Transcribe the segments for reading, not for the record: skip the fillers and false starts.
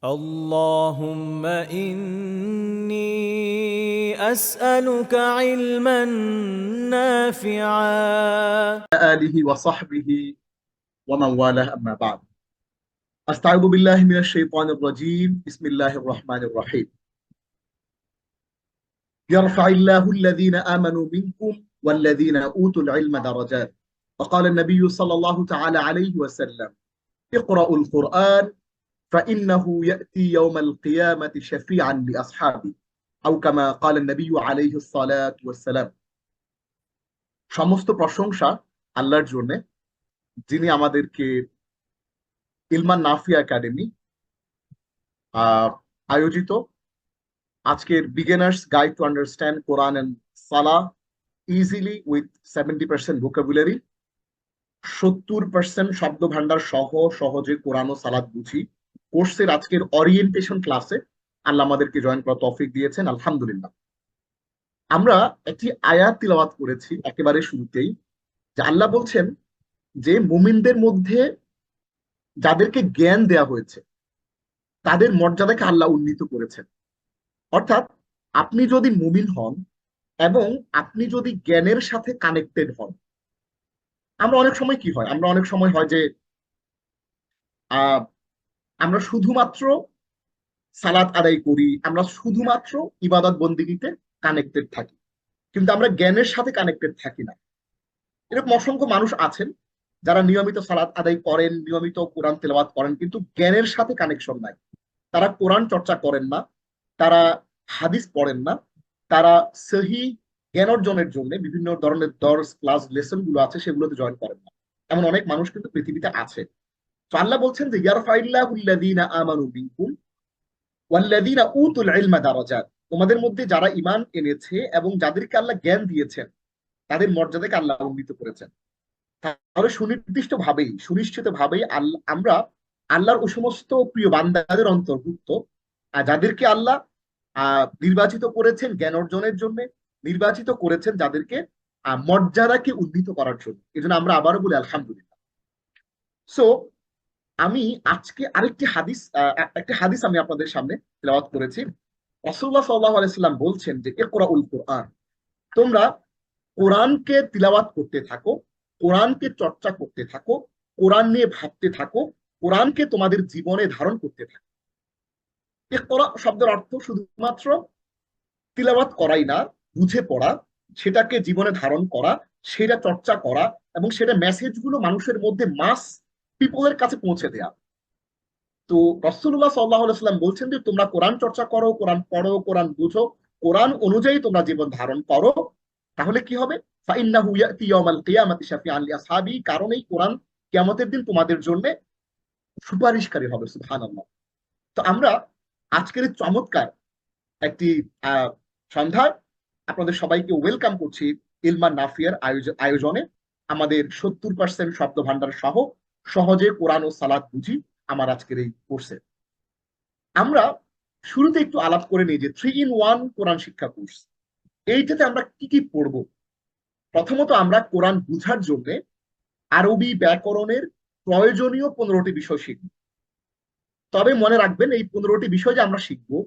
اللهم إني أسألك علما نافعا آله وصحبه ومن والاه أما بعد. أستعوذ بالله من الشيطان الرجيم. بسم الله الرحمن الرحيم. يرفع الله الذين آمنوا منكم والذين أوتوا العلم درجات. وقال النبي صلى الله تعالى عليه وسلم: اقرأوا القرآن فإنه يأتي يوم القيامة شفيعا لأصحابه، أو كما قال النبي عليه الصلاة والسلام. সমস্ত প্রশংসা আল্লাহর জন্য, যিনি আমাদেরকে ইলমান নাফিয়া একাডেমি আয়োজিত আজকের beginners guide to understand Quran and salah easily with 70% vocabulary, 70% শব্দ ভান্ডার সহ সহজে কোরআন ও সালাত বুঝি কোর্সের আজকের অরিয়েন্টেশন ক্লাসে আল্লাহ আমাদেরকে জয়েন করার তৌফিক দিয়েছেন, আলহামদুলিল্লাহ। আমরা একটি আয়াত তিলাওয়াত করেছি একেবারে শুরুতেই, যে আল্লাহ বলছেন যে মুমিনদের মধ্যে যাদেরকে জ্ঞান দেয়া হয়েছে তাদের মর্যাদাকে আল্লাহ উন্নীত করেছেন। অর্থাৎ আপনি যদি মুমিন হন এবং আপনি যদি জ্ঞানের সাথে কানেক্টেড হন, আমরা অনেক সময় কি হয়, আমরা অনেক সময় হয় যে আহ আমরা শুধুমাত্র সালাত আদায় করি, আমরা শুধুমাত্র ইবাদত বন্দিগিতে কানেক্টেড থাকি, কিন্তু আমরা জ্ঞানের সাথে কানেক্টেড থাকি না। এরকম অসংখ্য মানুষ আছেন যারা নিয়মিত সালাত আদায় করেন, নিয়মিত কোরআন তেলাওয়াত করেন, কিন্তু জ্ঞানের সাথে কানেকশন নাই। তারা কোরআন চর্চা করেন না, তারা হাদিস পড়েন না, তারা সহি জ্ঞান অর্জনের জন্য বিভিন্ন ধরনের দর্স ক্লাস লেসন গুলো আছে সেগুলোতে জয়েন করেন না। এমন অনেক মানুষ কিন্তু পৃথিবীতে আছে। তো আল্লাহ বলছেন যে ইয়ারফাইল্লাহুল্লাযীনা আমানু বিনকুম ওয়াল্লাযীনা উতুল ইলমা দারাজাত, তোমাদের মধ্যে যারা ঈমান এনেছে এবং যাদেরকে আল্লাহ জ্ঞান দিয়েছেন তাদের মর্যাদাকে আল্লাহ উন্নীত করেছেন। তাহলে সুনির্দিষ্ট ভাবেই সুনিশ্চিত ভাবেই আল্লাহ আমরা আল্লাহর ওই সমস্ত প্রিয় বান্দাদের অন্তর্ভুক্ত যাদেরকে আল্লাহ নির্বাচিত করেছেন জ্ঞান অর্জনের জন্য, নির্বাচিত করেছেন যাদেরকে মর্যাদাকে উন্নীত করার জন্য। এই জন্য আমরা আবারও বলি আলহামদুলিল্লাহ। সো আমি আজকে আরেকটি হাদিস, একটা হাদিস আমি আপনাদের সামনে তেলাওয়াত করেছি। রাসূলুল্লাহ সাল্লাল্লাহু আলাইহি সাল্লাম বলছেন যে ইকরাউল কুরআন, তোমরা কোরআনকে তিলাওয়াত করতে থাকো, কোরআনকে চর্চা করতে থাকো, কোরআন নিয়ে ভাবতে থাকো, কোরআনকে তোমাদের জীবনে ধারণ করতে থাকো। ইকরা শব্দের অর্থ শুধুমাত্র তিলাওয়াত করাই না, বুঝে পড়া, সেটাকে জীবনে ধারণ করা, সেটা চর্চা করা এবং সেটা মেসেজগুলো মানুষের মধ্যে মাস পিপলের কাছে পৌঁছে দেয়া। তো রাসূলুল্লাহ সাল্লাল্লাহু আলাইহি ওয়াসাল্লাম বলছেন যে তোমরা কোরআন চর্চা করো, কোরআন পড়ো, কোরআন বুঝো, কোরআন অনুযায়ী তোমরা জীবন ধারণ করো, তাহলে কি হবে? ফাইন্নাহু ইয়াতি ইয়াউমাল কিয়ামাতি শাফিআন লিআসহাবি, কারণ এই কোরআন কিয়ামতের দিন তোমাদের জন্য সুপারিশকারী হবে। সুবহানাল্লাহ। তো আমরা আজকের এই চমৎকার একটি সন্ধ্যায় আপনাদের সবাইকে ওয়েলকাম করছি ইলমান নাফিয়ার আয়োজনে। আমাদের 70% শব্দ ভান্ডার সহ সহজে কোরআন ও সালাত বুঝি আমার আজকের এই কোর্সে। আমরা শুরুতে একটু আলাপ করে নিই যে 3 in 1 কোরআন শিক্ষা কোর্স, এইটাতে আমরা কি কি পড়বো। প্রথমত আমরা কোরআন বুঝার জন্য আরবি ব্যাকরণের প্রয়োজনীয় 15টি বিষয় শিখব। তবে মনে রাখবেন এই 15টি বিষয় যে আমরা শিখবো,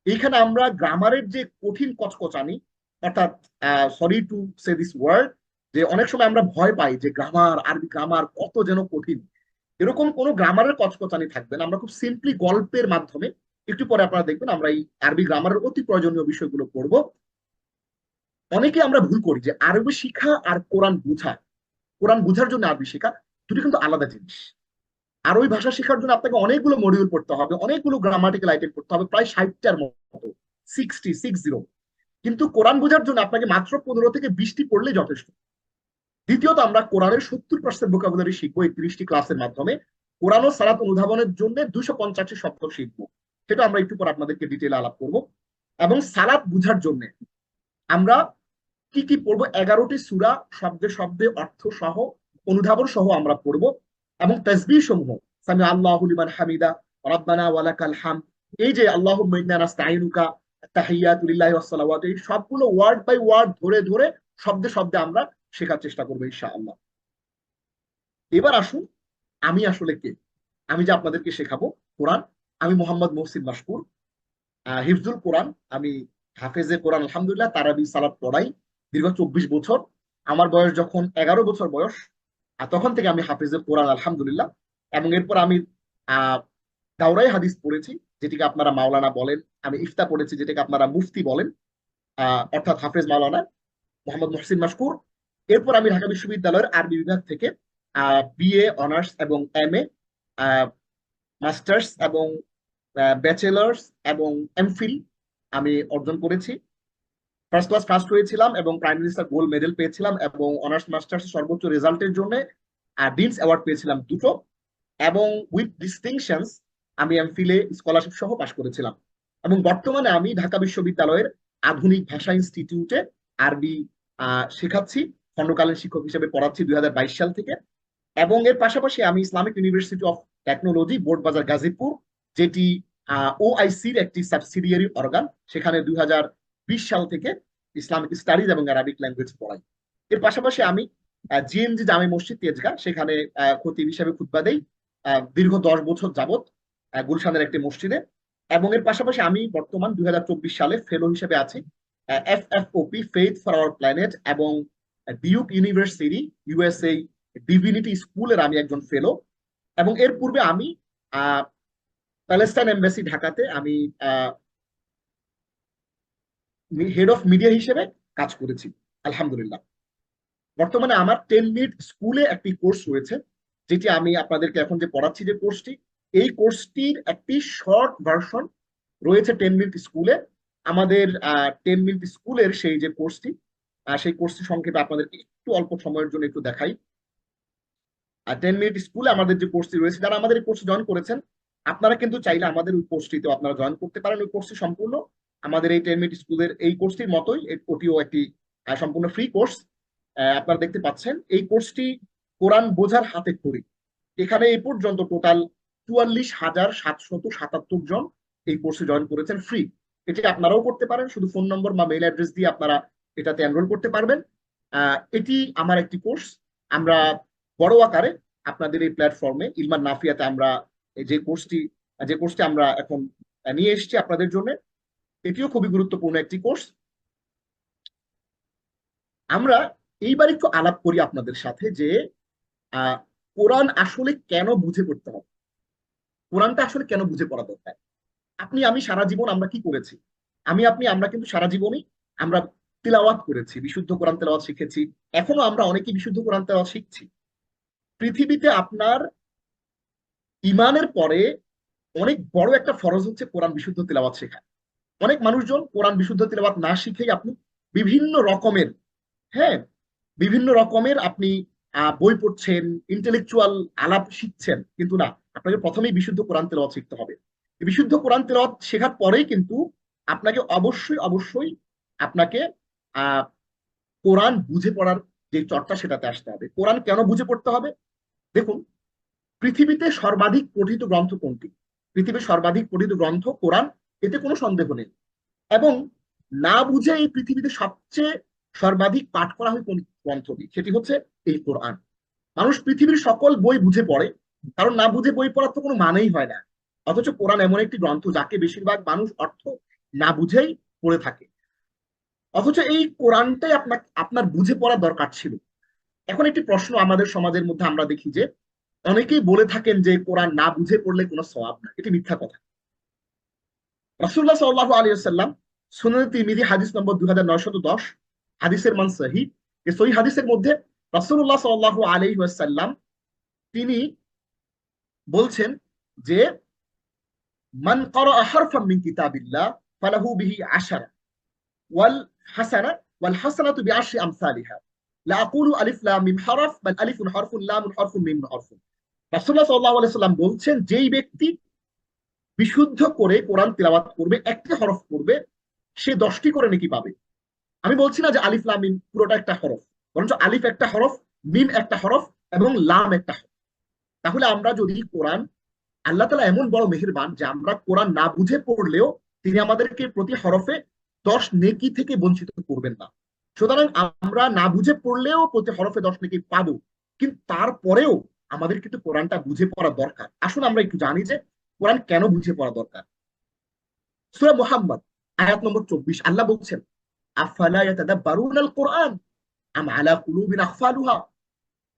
এইখানে আমরা গ্রামারের যে কঠিন কচকচানি, অর্থাৎ sorry to say this word, যে অনেক সময় আমরা ভয় পাই যে গ্রামার, আরবি গ্রামার কত যেন কঠিন, এরকম কোনো গ্রামারের কচকচানি থাকবে না। আমরা খুব সিম্পলি গল্পের মাধ্যমে, একটু পরে আপনারা দেখবেন আমরা এই আরবি গ্রামারের অতি প্রয়োজনীয় বিষয়গুলো পড়বো। অনেকে আমরা ভুল করি যে আরবি শিখা আর কোরআন বুঝা, কোরআন বুঝার জন্য আরবি শেখা দুটি কিন্তু আলাদা জিনিস। আরবি ভাষা শেখার জন্য আপনাকে অনেকগুলো মডিউল পড়তে হবে, অনেকগুলো গ্রামাটিক্যাল আইটেম পড়তে হবে, প্রায় 60টার মতো, 60। কিন্তু কোরআন বোঝার জন্য আপনাকে মাত্র 15 থেকে 20টি পড়লেই যথেষ্ট। দ্বিতীয়ত আমরা কোরআনের 70% ভোকাবুলারি শিখবো এই 30টি ক্লাসের মাধ্যমে। কোরআন ও সালাত অনুধাবনের জন্য 250টি শব্দ শিখবো, সেটা আমরা একটু পর আপনাদেরকে ডিটেইলে আলাপ করবো। এবং সালাত বুঝার জন্য আমরা কি কি পড়বো, 11টি সূরা শব্দে শব্দে অর্থ সহ অনুধাবন সহ আমরা পড়বো। এবং তাসবিহ সমূহ, সামি আল্লাহু লিমান হামিদা, রাব্বানা ওয়ালাকাল হামদ, এই যে আল্লাহুম্মা ইন্না নাস্তাঈনুকা, তাহিয়াতু লিল্লাহি ওয়াস সালাওয়াতু, এই সবগুলো ওয়ার্ড বাই ওয়ার্ড ধরে ধরে শব্দে শব্দে আমরা শেখার চেষ্টা করবো ইনশাআল্লাহ। এবার আসুন, আমি আসলে কে, আমি যে আপনাদেরকে শেখাবো কোরআন, আমি মোহাম্মদ মহসিন মাসকুর, হিফজুল কোরআন, আমি হাফেজে কোরআন আলহামদুলিল্লাহ, তারাবি সালাত পড়াই দীর্ঘ 24 বছর। আমার বয়স যখন 11 বছর বয়স, তখন থেকে আমি হাফেজে কোরআন আলহামদুলিল্লাহ। এবং এরপর আমি আহ দাওরাই হাদিস পড়েছি, যেটিকে আপনারা মাওলানা বলেন। আমি ইফতা পড়েছি, যেটাকে আপনারা মুফতি বলেন, অর্থাৎ হাফেজ মাওলানা মোহাম্মদ মহসিন মাসকুর। এরপর আমি ঢাকা বিশ্ববিদ্যালয়ের আরবি বিভাগ থেকে বিএ অনার্স এবং এমএ, মাস্টার্স এবং ব্যাচেলার্স এবং এমফিল আমি অর্জন করেছি। ফার্স্ট ক্লাস ফার্স্ট হয়েছিলাম এবং প্রাইম মিনিস্টার গোল্ড মেডেল পেয়েছিলাম, এবং অনার্স মাস্টার্স সর্বোচ্চ রেজাল্টের জন্য ডিনস অ্যাওয়ার্ড পেয়েছিলাম দুটো, এবং উইথ ডিস্টিংশনস আমি এমফিলে স্কলারশিপ সহ পাশ করেছিলাম। এবং বর্তমানে আমি ঢাকা বিশ্ববিদ্যালয়ের আধুনিক ভাষা ইনস্টিটিউটে আরবি শেখাচ্ছি, খণ্ডকালীন শিক্ষক হিসেবে পড়াচ্ছি 2022 সাল থেকে। এবং এর পাশাপাশি আমি Islamic university of technology Boardbazar Gazipur, যেটি ওআইসির একটি সাবসিডিয়ারি অর্গান, সেখানে 2020 সাল থেকে ইসলামিক স্টাডিজ এবং আরবিক ল্যাঙ্গুয়েজ পড়াই। এর পাশাপাশি আমি জিএমজি জামে মসজিদ তেজগাঁ, সেখানে খতিব হিসেবে খুতবা দেই দীর্ঘ 10 বছর যাবত গুলশানের একটি মসজিদে। এবং এর পাশাপাশি আমি বর্তমান 2024 সালে ফেলো হিসেবে আছি এফএফওপি, ফেইথ ফর আওয়ার প্ল্যানেট, এবং ডিউক ইউনিভার্সিটি ইউএসএ ডিভিনিটি স্কুলের আমি একজন ফেলো। এবং এর পূর্বে আমি প্যালেস্টাইন এম্বাসি ঢাকাতে আমি হেড অফ মিডিয়া হিসেবে কাজ করেছি আলহামদুলিল্লাহ। বর্তমানে আমার 10 মিনিট স্কুলে একটি কোর্স রয়েছে, যেটি আমি আপনাদেরকে এখন যে পড়াচ্ছি, যে কোর্সটি, এই কোর্সটির একটি শর্ট ভার্সন রয়েছে 10 মিনিট স্কুলে। আমাদের 10 মিনিট স্কুলের সেই যে কোর্সটি, সেই কোর্সটি সংক্ষেপে আপনাদেরকে একটু অল্প সময়ের জন্য একটু দেখাই। 10 মিনিট স্কুলে আমাদের যে কোর্সটি রয়েছে, যারা আমাদের এই কোর্সে জয়েন করেছেন, আপনারা কিন্তু চাইলে আমাদের ওই কোর্সটিতেও আপনারা জয়েন করতে পারেন। ওই কোর্সটি সম্পূর্ণ আমাদের এই 10 মিনিট স্কুলের এই কোর্সটির মতোই, ওটিও একটি সম্পূর্ণ ফ্রি কোর্স। আপনারা দেখতে পাচ্ছেন এই কোর্সটি কোরআন বোঝার হাতে খড়ি। এখানে এই পর্যন্ত টোটাল 44,777 জন এই কোর্সে জয়েন করেছেন ফ্রি। এটি আপনারাও করতে পারেন, শুধু ফোন নম্বর বা মেইল অ্যাড্রেস দিয়ে আপনারা এটাতে এনরোল করতে পারবেন। এটি আমার একটি কোর্স। আমরা বড় আকারে আপনাদের এই প্ল্যাটফর্মে ইলমান নাফিয়াতে আমরা যে কোর্সটি আমরা এখন নিয়ে এসেছি আপনাদের জন্য, এটিও খুবই গুরুত্বপূর্ণ একটি কোর্স। আমরা এইবার একটু আলাপ করি আপনাদের সাথে যে কোরআন আসলে কেন বুঝে পড়তে হবে, কোরআনটা আসলে কেন বুঝে পড়া দরকার। আপনি আমি সারা জীবন আমরা কি করেছি, আমরা কিন্তু সারা জীবনই আমরা তিলাওয়াত করেছি, বিশুদ্ধ কোরআন তেলাওয়াত শিখেছি, এখনো আমরা অনেকেই বিশুদ্ধ কোরআন তেলাওয়াত শিখছি। পৃথিবীতে আপনার ইমানের পরে অনেক বড় একটা ফরজ হচ্ছে কোরআন বিশুদ্ধ তেলাওয়াত শেখা। অনেক মানুষজন কোরআন বিশুদ্ধ তেলাওয়াত না শিখেই আপনি বিভিন্ন রকমের, হ্যাঁ, বিভিন্ন রকমের আপনি বই পড়ছেন, ইন্টেলেকচুয়াল আলাপ শিখছেন, কিন্তু না, আপনাকে প্রথমেই বিশুদ্ধ কোরআন তেলাওয়াত শিখতে হবে। বিশুদ্ধ কোরআন তেলাওয়াত শেখার পরেই কিন্তু আপনাকে অবশ্যই অবশ্যই আপনাকে কোরআন বুঝে পড়ার যে চর্চা, সেটাতে আসতে হবে। কোরআন কেন বুঝে পড়তে হবে? দেখুন, পৃথিবীতে সর্বাধিক পঠিত গ্রন্থ কোনটি? পৃথিবীর সর্বাধিক পঠিত গ্রন্থ কোরআন, এতে কোনো সন্দেহ নেই। এবং না বুঝে এই পৃথিবীতে সবচেয়ে সর্বাধিক পাঠ করা হয় কোন গ্রন্থটি? সেটি হচ্ছে এই কোরআন। মানুষ পৃথিবীর সকল বই বুঝে পড়ে, কারণ না বুঝে বই পড়ার তো কোনো মানেই হয় না। অথচ কোরআন এমন একটি গ্রন্থ যাকে বেশিরভাগ মানুষ অর্থ না বুঝেই পড়ে থাকে। অথচ এই কোরআনটাই আপনার বুঝে পড়া দরকার ছিল। এখন একটি প্রশ্ন আমাদের সমাজের মধ্যে আমরা দেখি যে অনেকেই বলে থাকেন যে কোরআন না বুঝে পড়লে কোনো সওয়াব না। এটি মিথ্যা কথা। রাসূলুল্লাহ সাল্লাল্লাহু আলাইহি ওয়াসাল্লাম সুনানে তিরমিজি হাদিস নম্বর 2910, হাদিসের মান সহিহ। এই সহিহ হাদিসের মধ্যে রাসূলুল্লাহ সাল্লাল্লাহু আলাইহি ওয়াসাল্লাম তিনি বলছেন যে মান ক্বারাআ হারফাম মিন কিতাবিল্লাহ ফালাহু বিহি আশারা ওয়াল হাসানাতু বিআশরি আমসালিহা লা আকুলু আলিফ লাম মিম হরফ বাল আলিফুন হরফুন লামুন হরফুন মিম হরফুন। রাসূলুল্লাহ সাল্লাল্লাহু আলাইহি ওয়াসাল্লাম বলছেন, যেই ব্যক্তি বিশুদ্ধ করে কোরআন তিলাওয়াত করবে, একটি হরফ পড়বে, সে 10টি করে নেকি পাবে। আমি বলছি না যে আলিফ লাম মিম পুরোটা একটা হরফ, বরঞ্চ আলিফ একটা হরফ, মিম একটা হরফ এবং লাম একটা হরফ। তাহলে আমরা যদি কোরআন, আল্লাহ তাআলা এমন বড় মেহেরবান যে আমরা কোরআন না বুঝে পড়লেও তিনি আমাদেরকে প্রতি হরফে 10 নেকি থেকে বঞ্চিত করবেন না। সুতরাং আমরা না বুঝে পড়লেও প্রতি হরফে 10 নেকি পাবো, কিন্তু তারপরেও আমাদের কিন্তু কোরআনটা বুঝে পড়া দরকার। আসুন আমরা একটু জানি যে কোরআন কেন বুঝে পড়া দরকার? সূরা মুহাম্মদ আয়াত নম্বর 24 আল্লাহ বলছেন, আফালা ইয়াতাদাব্বারুনাল কোরআন আম আলা কুলুবিন আকফালুহা,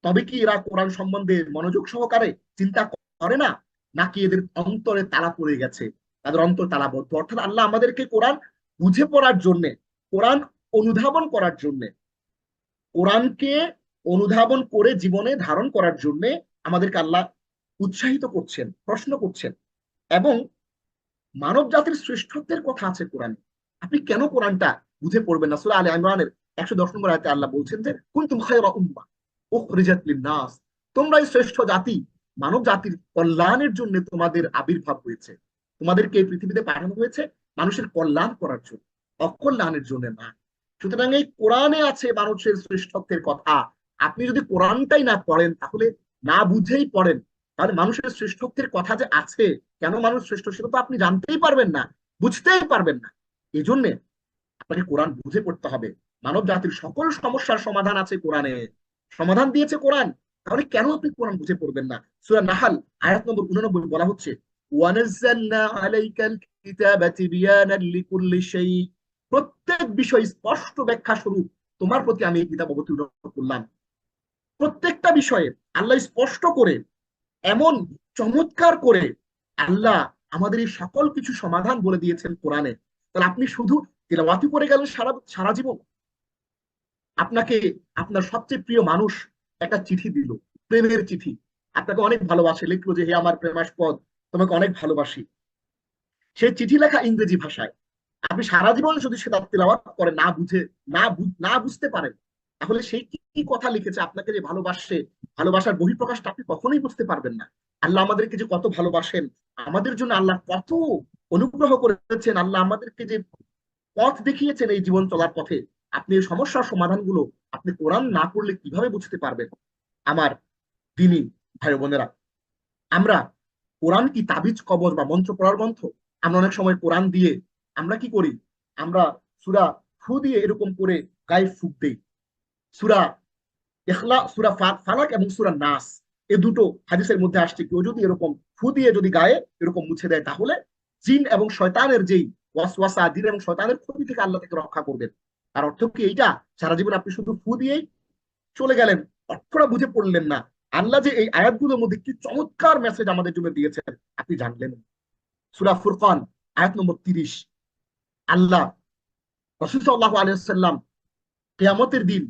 তবে কি এরা কোরআন সম্বন্ধে মনোযোগ সহকারে চিন্তা করে না, নাকি এদের অন্তরে তালা পড়ে গেছে, তাদের অন্তর তালাবদ্ধ? অর্থাৎ আল্লাহ আমাদেরকে কোরআন বুঝে পড়ার জন্য, কোরআন অনুধাবন করার জন্য, কোরআনকে অনুধাবন করে জীবনে ধারণ করার জন্য আমাদেরকে আল্লাহ উৎসাহিত করছেন, প্রশ্ন করছেন। এবং মানব জাতির শ্রেষ্ঠত্বের কথা আছে কোরআনে, আপনি কেন কোরআনটা বুঝে পড়বেন না? সূরা আলে ইমরানের 110 নম্বর আয়াতে আল্লাহ বলছেন যে কুনতুম খায়রা উম্মাহ উখরিজাত লিন-নাস, তোমরাই শ্রেষ্ঠ জাতি, মানব জাতির কল্যাণের জন্য তোমাদের আবির্ভাব হয়েছে, তোমাদেরকে এই পৃথিবীতে পাঠানো হয়েছে মানুষের কল্যাণ করার জন্য, অকল্যাণের জন্য না। সুতরাং এই কোরআনে আছে মানুষের শ্রেষ্ঠত্বের কথা। আপনি যদি কোরআনটাই না পড়েন, তাহলে না বুঝেই পড়েন, তাহলে মানুষের শ্রেষ্ঠত্বের কথা যে আছে, কেন মানুষ শ্রেষ্ঠ, সেটা তো আপনি জানতেই পারবেন না, বুঝতেই পারবেন না। এই জন্য আপনাকে কোরআন বুঝে পড়তে হবে। মানব জাতির সকল সমস্যার সমাধান আছে কোরআনে, সমাধান দিয়েছে কোরআন। তাহলে কেন আপনি কোরআন বুঝে পড়বেন না? সূরা নাহাল আয়াত নম্বর 89 বলা হচ্ছে, ওয়ানাজ্জালনা আলাইকাল কিতাবা তিবয়ানান লিকুল্লি শাই, প্রত্যেক বিষয় স্পষ্ট ব্যাখ্যা স্বরূপ তোমার প্রতি আমি এই কিতাব অবতীর্ণ করলাম। প্রত্যেকটা বিষয়ে আল্লাহ স্পষ্ট করে, এমন চমৎকার করে আল্লাহ আমাদের এই সকল কিছু সমাধান বলে দিয়েছেন কোরআনে। তাহলে আপনি শুধু তেলাওয়াতি করে গেলেন সারা সারা জীবন? আপনাকে আপনার সবচেয়ে প্রিয় মানুষ একটা চিঠি দিল, প্রেমের চিঠি, আপনাকে অনেক ভালোবাসে, লিখলো যে হে আমার প্রেমাস্পদ, তোমাকে অনেক ভালোবাসি। সে চিঠি লেখা ইংরেজি ভাষায়, আপনি সারা জীবন যদি সেটা তেলাওয়াত করে না বুঝে, না বুঝতে পারেন, তাহলে সেই কি কথা লিখেছে, আপনাকে যে ভালোবাসে, ভালোবাসার বহিঃপ্রকাশটা আপনি কখনোই বুঝতে পারবেন না। আল্লাহ আমাদেরকে যে কত ভালোবাসেন, আমাদের জন্য আল্লাহ কত অনুগ্রহ করেছেন, আল্লাহ আমাদেরকে যে পথ দেখিয়েছেন এই জীবন চলার পথে, আপনি এই সমস্যার সমাধানগুলো আপনি কোরআন না পড়লে কিভাবে বুঝতে পারবেন? আমার দিনী ভাই বোনেরা, আমরা কোরআন কি তাবিজ কবজ বা মন্ত্র পড়ার গ্রন্থ? আমরা অনেক সময় কোরআন দিয়ে আমরা কি করি, আমরা সূরা ফু দিয়ে এরকম করে গায়ে ফুক দেই। সূরা সূরা ফালাক এবং সূরা নাস, এই দুটো হাদিসের মধ্যে আসছে, কেউ যদি এরকম ফু দিয়ে যদি গায়ে এরকম মুছে দেয়, তাহলে জিন এবং শয়তানের যেই ওয়াসওয়াসা, জিন এবং শয়তানের ক্ষতি থেকে আল্লাহ তাকে রক্ষা করবেন। আর অর্থ কি এইটা? সারা জীবন আপনি শুধু ফু দিয়েই চলে গেলেন, অর্থটা বুঝে পড়লেন না। আল্লাহ যে এই আয়াতগুলোর মধ্যে কি চমৎকার মেসেজ আমাদের জন্য দিয়েছেন আপনি জানলেন? সূরা ফুরকান আয়াত নম্বর 30, আল্লাহ রাসূল সাল্লাল্লাহু আলাইহি ওয়াসাল্লাম কিয়ামতের দিন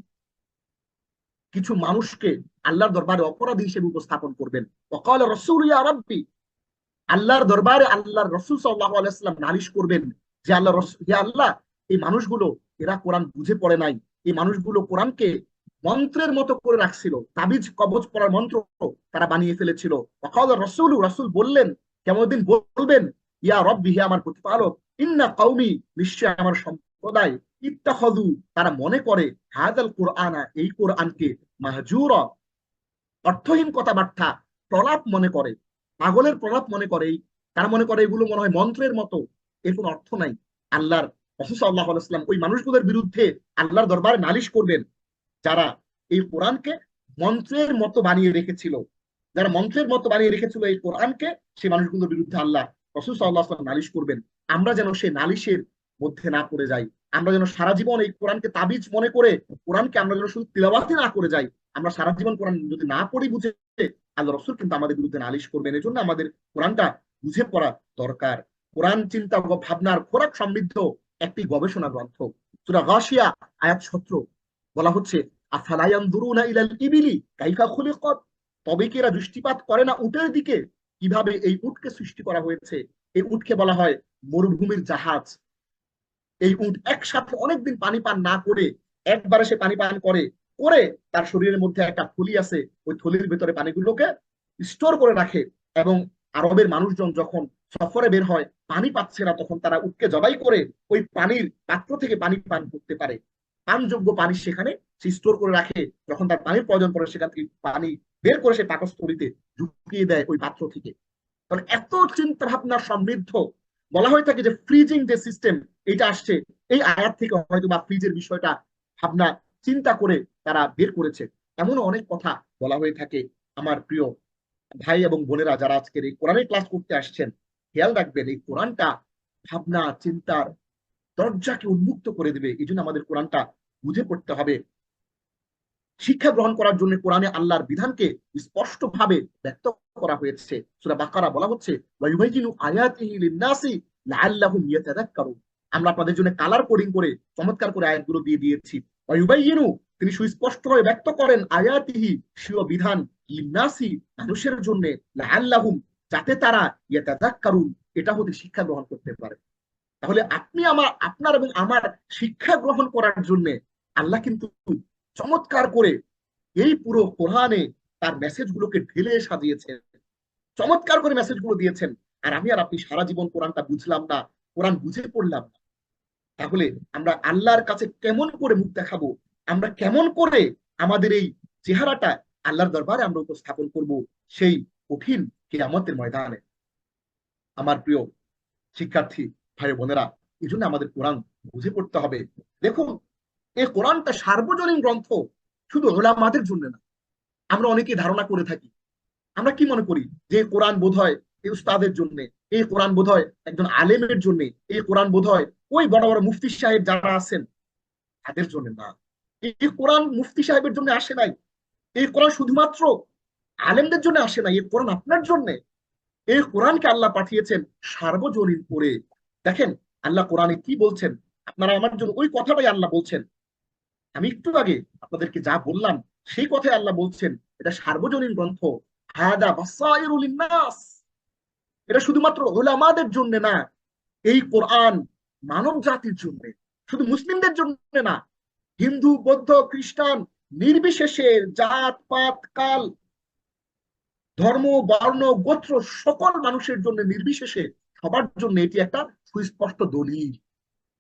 কিছু মানুষকে আল্লাহর দরবারে অপরাধী হিসেবে উপস্থাপন করবেন। ওয়াকাল রাসূল ইয়া রাব্বি, আল্লাহর দরবারে আল্লাহর রাসূল সাল্লাল্লাহু আলাইহি ওয়াসাল্লাম নালিশ করবেন যে আল্লাহ হে আল্লাহ, এই মানুষগুলো এরা কোরআন বুঝে পড়ে নাই, এই মানুষগুলো কোরআনকে মন্ত্রের মতো করে রাখছিল, তাবিজ কবজ পড়ার মন্ত্র তারা বানিয়ে ফেলেছিল। ওয়াকাল রাসূল, রাসূল বললেন, কেমন দিন বলবেন, ইয়া রব্বি, হে আমার প্রতিপালক, ইন্না কওমি, নিশ্চয় আমার সম্প্রদায়, ইত্তাখাযু, তারা মনে করে, হাযাল কুরআনা, এই কোরআনকে, মাহজুরা, অর্থহীন কথাবার্তা, প্রলাপ মনে করে, পাগলের প্রলাপ মনে করে। তারা মনে করে এগুলো মনে হয় মন্ত্রের মতো, এর কোনো অর্থ নাই। আল্লাহর রাসূল সাল্লাল্লাহু আলাইহি ওয়াসাল্লাম ওই মানুষগুলোর বিরুদ্ধে আল্লাহর দরবারে নালিশ করবেন, যারা এই কোরআনকে মন্ত্রের মতো বানিয়ে রেখেছিল, যারা মন্ত্রের মতো বানিয়ে রেখেছিল এই কোরআনকে, সেই মানুষগুলোর বিরুদ্ধে আল্লাহ রাসূল সাল্লাল্লাহু আলাইহি ওয়াসাল্লাম নালিশ করবেন। আমরা যেন সেই নালিশের মধ্যে না পড়ে যাই, আমরা যেন সারা জীবন এই কোরআনকে তাবিজ মনে করে, কোরআনকে আমরা যেন শুধু তিলাওয়াতই না করে যাই, আমরা সারা জীবন কোরআন যদি না পড়ি বুঝে, আল্লাহ রসুল কিন্তু আমাদের বিরুদ্ধে নালিশ করবেন। এই জন্য আমাদের কোরআনটা বুঝে পড়া দরকার। কোরআন চিন্তা ও ভাবনার খোরাক সমৃদ্ধ একটি গবেষণা গ্রন্থ। সূরা গাশিয়া আয়াত 17 বলা হচ্ছে, আফালা ইয়ানজুরুনা ইলাল ইবিলি কাইফা খুলিকাত, তবে কি এরা দৃষ্টিপাত করে না উটের দিকে, কিভাবে এই উটকে সৃষ্টি করা হয়েছে? এই উটকে বলা হয় মরুভূমির জাহাজ। এই উট একসাথে অনেকদিন পানি পান না করে, একবারে সে পানি পান করে করে তার শরীরের মধ্যে একটা থলি আছে, ওই থলির ভেতরে পানিগুলোকে স্টোর করে রাখে। এবং আরবের মানুষজন যখন সফরে বের হয়, পানি পাচ্ছে না, তখন তারা উটকে জবাই করে ওই পানির পাত্র থেকে পানি পান করতে পারে, পানযোগ্য পানি সেখানে সে স্টোর করে রাখে। যখন তার পানির প্রয়োজন পড়ে, সেখান থেকে পানি বের করে সে পাকস্থলীতে ঢুকিয়ে দেয় ওই পাত্র থেকে। কারণ এত চিন্তা ভাবনা সমৃদ্ধ। বলা হয়ে থাকে যে ফ্রিজিং যে সিস্টেম, এটা আসছে এই আয়াত থেকে, হয়তো বা ফ্রিজের বিষয়টা ভাবনা চিন্তা করে তারা বের করেছে। এমনও অনেক কথা বলা হয়ে থাকে। আমার প্রিয় ভাই এবং বোনেরা, যারা আজকের এই কোরআনের ক্লাস করতে আসছেন, খেয়াল রাখবেন, এই কোরআনটা ভাবনা চিন্তার দরজাকে উন্মুক্ত করে দেবে। এই জন্য আমাদের কোরআনটা বুঝে পড়তে হবে। শিক্ষা গ্রহণ করার জন্য কোরআনে আল্লাহর বিধানকে স্পষ্ট ভাবে ব্যক্ত করা হয়েছে। সূরা বাকারা বলা হচ্ছে ওয়ায়ুবাইয়িনু আয়াতিহি লিন-নাসি লাআল্লাহুম ইয়াতাযাক্কারুন। আমরা আপনাদের জন্য কালার কোডিং করে চমৎকার করে আয়াতগুলো দিয়ে দিয়েছি। ওয়ায়ুবাইয়িনু, তিনি সুস্পষ্টভাবে ব্যক্ত করেন আয়াতিহি, স্বীয় বিধান, লিন-নাসি, মানুষের জন্য, লাআল্লাহুম, যাতে তারা ইয়াতাযাক্কারুন, এটা হতে শিক্ষা গ্রহণ করতে পারে। তাহলে আপনি আমার, আপনার এবং আমার শিক্ষা গ্রহণ করার জন্য আল্লাহ কিন্তু চমৎকার করে এই পুরো কোরআনে তার মেসেজগুলোকে ঢেলে সাজিয়েছেন, চমৎকার করে মেসেজগুলো দিয়েছেন। আর আমি আর আপনি সারা জীবন কোরআনটা বুঝলাম না, কোরআন বুঝে পড়লাম না। তাহলে আমরা আল্লাহর কাছে কেমন করে মুখ দেখাবো, আমরা কেমন করে আমাদের এই চেহারাটা আল্লাহর দরবারে আমরা উপস্থাপন করব সেই কঠিন কিয়ামতের ময়দানে। আমার প্রিয় শিক্ষার্থী ভাই বোনেরা, এই জন্য আমাদের কোরআন বুঝে পড়তে হবে। দেখুন, এই কোরআনটা সার্বজনীন গ্রন্থ, শুধু ওলামাদের জন্য না। আমরা অনেকেই ধারণা করে থাকি, আমরা কি মনে করি যে কোরআন বোধ হয় এই উস্তাদের জন্য, এই কোরআন বোধ হয় একজন আলেমের জন্য, এই কোরআন বোধ হয় ওই বড় বড় মুফতি সাহেব যারা আছেন তাদের জন্য না। এই কোরআন মুফতি সাহেবের জন্য আসে নাই, এই কোরআন শুধুমাত্র আলেমদের জন্য আসে নাই, এই কোরআন আপনার জন্য। এই কোরআনকে আল্লাহ পাঠিয়েছেন সার্বজনীন করে। দেখেন আল্লাহ কোরআনে কি বলছেন, আপনারা আমার জন্য ওই কথাটাই আল্লাহ বলছেন। আমি একটু আগে আপনাদেরকে যা বললাম সেই কথাই আল্লাহ বলছেন, এটা সার্বজনীন গ্রন্থ। হাদা বাসাইরুল লিন্নাস, এটা শুধুমাত্র উলামাদের জন্য না, এই কোরআন মানব জাতির জন্য, শুধু মুসলিমদের জন্য না, হিন্দু বৌদ্ধ খ্রিস্টান নির্বিশেষে, জাত পাত কাল ধর্ম বর্ণ গোত্র সকল মানুষের জন্য নির্বিশেষে সবার জন্য এটি একটা সুস্পষ্ট দলিল।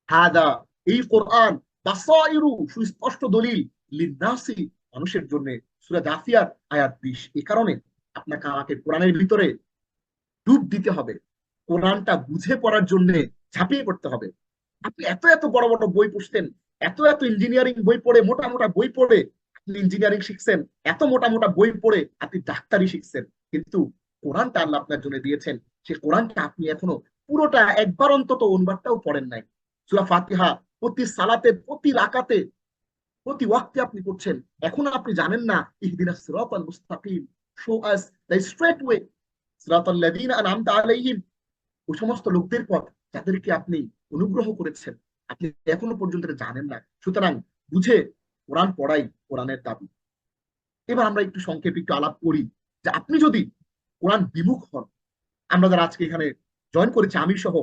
হাদা, এই কোরআন, বাসাইরু, সুস্পষ্ট দলিল, লিন্নাসি, মানুষের জন্য। সূরা জাসিয়াত আয়াত 20। এই কারণে আপনাকে আমাকে কোরআনের ভিতরে ডুব দিতে হবে, কোরআনটা বুঝে পড়ার জন্য ঝাঁপিয়ে পড়তে হবে। আপনি এত এত বড় বড় বই পড়তেন, এত এত ইঞ্জিনিয়ারিং বই পড়ে, মোটা মোটা বই পড়ে আপনি ইঞ্জিনিয়ারিং শিখছেন, এত মোটা মোটা বই পড়ে আপনি ডাক্তারি শিখছেন, কিন্তু কোরআনটা আল্লাহ আপনার জন্য দিয়েছেন, সে কোরআনটা আপনি এখনো পুরোটা একবার অন্তত অনুবাদটাও পড়েন নাই। সূরা ফাতিহা প্রতি সালাতে, প্রতি রাকাতে, প্রতি ওয়াক্তে আপনি পড়ছেন, এখনো আপনি জানেন না ইহদিনাস সিরাতাল মুস্তাকিম, shows us the straight way, সিরাতাল লাযিনা আনআমতা আলাইহিম, ওই সমস্ত লোকদের পথ যাদেরকে আপনি অনুগ্রহ করেছেন, আপনি এখনো পর্যন্ত জানেন না। সুতরাং বুঝে কোরআন পড়াই কোরআনের দাবি। এবার আমরা একটু সংক্ষেপে একটু আলাপ করি যে আপনি যদি কোরআন বিমুখ হন, আমরা যারা আজকে এখানে জয়েন করেছি, আমি সহ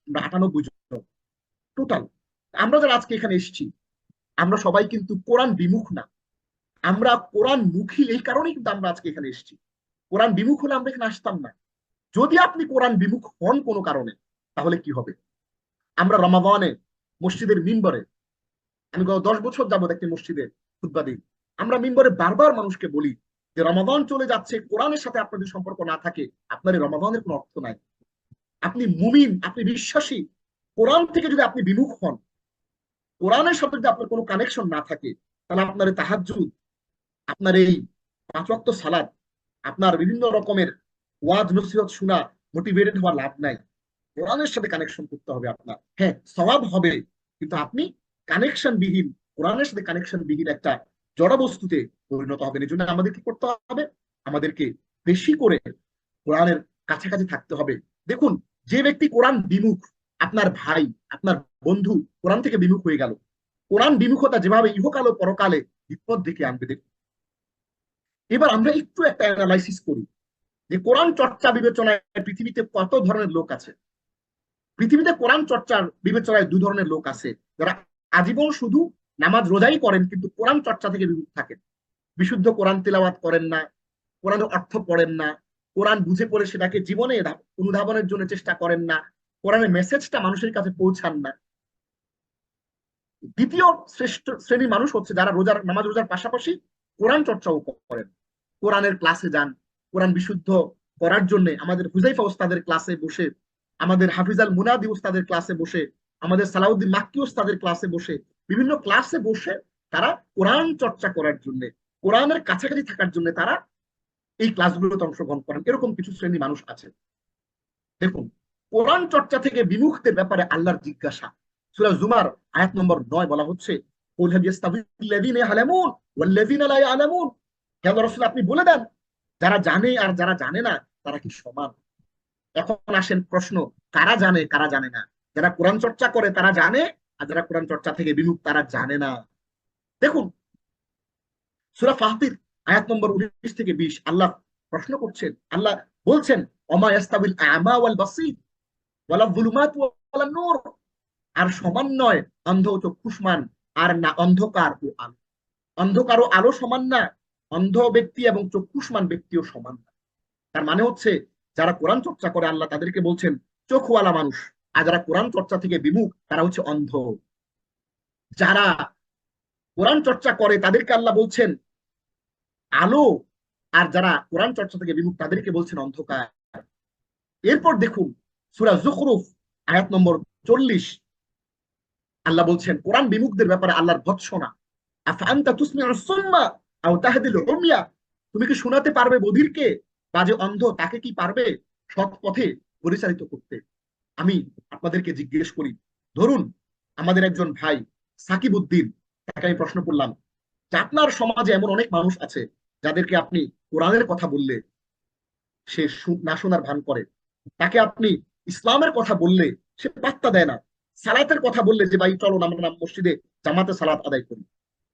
আমরা 98 জন টোটাল, আমরা যারা আজকে এখানে এসেছি, আমরা সবাই কিন্তু কোরআন বিমুখ না, আমরা কোরআন মুখী। এই কারণেই কিন্তু আমরা আজকে এখানে এসেছি। কোরআন বিমুখ হলে আমরা এখানে আসতাম না। যদি আপনি কোরআন বিমুখ হন কোনো কারণে, তাহলে কি হবে? আমরা রমাদানে মসজিদের মিম্বরে, আমি গত 10 বছর যাবত একটি মসজিদে খুতবা দিই, আমরা মিম্বরে বারবার মানুষকে বলি যে রমাদান চলে যাচ্ছে, কোরআনের সাথে আপনার যদি সম্পর্ক না থাকে, আপনার এই রমাদানের কোনো অর্থ নাই। আপনি মুমিন, আপনি বিশ্বাসী, কোরআন থেকে যদি আপনি বিমুখ হন, কোরআনের সাথে যদি আপনার কোনো কানেকশন না থাকে, তাহলে আপনার এই তাহাজ্জুদ, আপনার এই 5 ওয়াক্ত সালাত, আপনার বিভিন্ন রকমের ওয়াজ নসিহত শোনা, মোটিভেটেড হওয়া লাভ নাই। কোরআনের সাথে কানেকশন করতে হবে আপনার। হ্যাঁ, সওয়াব হবে, কিন্তু আপনি কানেকশন বিহীন, কোরআনের সাথে কানেকশন বিহীন একটা জড় বস্তুতে পরিণত হবেন। এই জন্য আমাদের কি করতে হবে? আমাদেরকে বেশি করে কোরআনের কাছাকাছি থাকতে হবে। দেখুন, যে ব্যক্তি কোরআন বিমুখ, আপনার ভাই, আপনার বন্ধু কোরআন থেকে বিমুখ হয়ে গেল, কোরআন বিমুখতা যেভাবে ইহকাল ও পরকালে বিপদ ডেকে আনবে। দেখুন, এবার আমরা একটু একটা অ্যানালাইসিস করি যে কোরআন চর্চা বিবেচনায় পৃথিবীতে কত ধরনের লোক আছে। পৃথিবীতে কোরআন চর্চার বিবেচনায় 2 ধরনের লোক আছে, যারা আজীবন শুধু নামাজ রোজাই করেন কিন্তু কোরআন চর্চা থেকে বিমুখ থাকেন। বিশুদ্ধ কোরআন তেলাওয়াত করেন না, কোরআনের অর্থ পড়েন না, কোরআন বুঝে পড়ে সেটাকে জীবনে অনুধাবনের জন্য চেষ্টা করেন না, কোরআনের মেসেজটা মানুষের কাছে পৌঁছান না। দ্বিতীয় শ্রেষ্ঠ শ্রেণীর মানুষ হচ্ছে যারা নামাজ রোজার পাশাপাশি কোরআন চর্চাও করেন, কোরআনের ক্লাসে যান, কোরআন বিশুদ্ধ করার জন্য আমাদের হুজাইফা ওস্তাদের ক্লাসে বসে, আমাদের হাফিজাল মুনাদি ওস্তাদের ক্লাসে বসে, আমাদের সালাউদ্দিন মাক্কি ওস্তাদের ক্লাসে বসে, বিভিন্ন ক্লাসে বসে তারা কোরআন চর্চা করার জন্য, কোরআনের কাছাকাছি থাকার জন্য তারা এই ক্লাসগুলোতে অংশগ্রহণ করেন। এরকম কিছু শ্রেণী মানুষ আছে। দেখুন, কোরআন চর্চা থেকে বিমুখদের ব্যাপারে আল্লাহর জিজ্ঞাসা। সূরা জুমার আয়াত নম্বর 9 বলা হচ্ছে, কুল হাল ইয়াস্তাবিল্লাযীনা ইয়ালামুন ওয়াল্লাযীনা লা ইয়ালামুন। হে আল্লাহর রাসূল, আপনি বলে দেন, যারা জানে আর যারা জানে না তারা কি সমান? এখন আসেন প্রশ্ন, কারা জানে কারা জানে না? যারা কোরআন চর্চা করে তারা জানে, আর যারা কোরআন চর্চা থেকে বিমুখ তারা জানে না। দেখুন সূরা ফাতির আয়াত নম্বর 19 থেকে 20 আল্লাহ প্রশ্ন করছেন, আল্লাহ বলছেন, ওমা ইয়াস্তাবিল আ'মা ওয়াল বাসীর ওয়ালা যুলুমাত ওয়ালা নূর। আর সমান নয় অন্ধ ও চক্ষুষ্মান, আর না অন্ধকার ও আলো। অন্ধকার ও আলো সমান না, অন্ধ ব্যক্তি এবং চক্ষুষ্মান ব্যক্তিও সমান না। তার মানে হচ্ছে যারা কোরআন চর্চা করে আল্লাহ তাদেরকে বলছেন চোখওয়ালা মানুষ, আর যারা কোরআন চর্চা থেকে বিমুখ তারা হচ্ছে অন্ধ। যারা কোরআন চর্চা করে তাদেরকে আল্লাহ বলছেন আলো, আর যারা কোরআন চর্চা থেকে বিমুখ তাদেরকে বলছেন অন্ধকার। এরপর দেখুন সূরা যুখরুফ আয়াত নম্বর 40 আল্লাহ বলছেন কোরআন বিমুখদের ব্যাপারে আল্লাহর ভৎসনা, আফআনতা তুসমিউস সুম্মা আও তাহদিল উমিয়া। তুমি কি শোনাতে পারবে বধিরকে, বা যে অন্ধ তাকে কি পারবে সৎ পথে পরিচালিত করতে? আমি আপনাদেরকে জিজ্ঞেস করি, ধরুন আমাদের একজন ভাই সাকিব উদ্দিন, তাকে আমি প্রশ্ন করলাম যে আপনার সমাজে এমন অনেক মানুষ আছে যাদেরকে আপনি কোরআনের কথা বললে সে না শোনার ভান করে, তাকে আপনি ইসলামের কথা বললে সে পাত্তা দেয় না, সালাতের কথা বললে যে ভাই চলো আমরা মসজিদে জামাতে সালাত আদায় করি,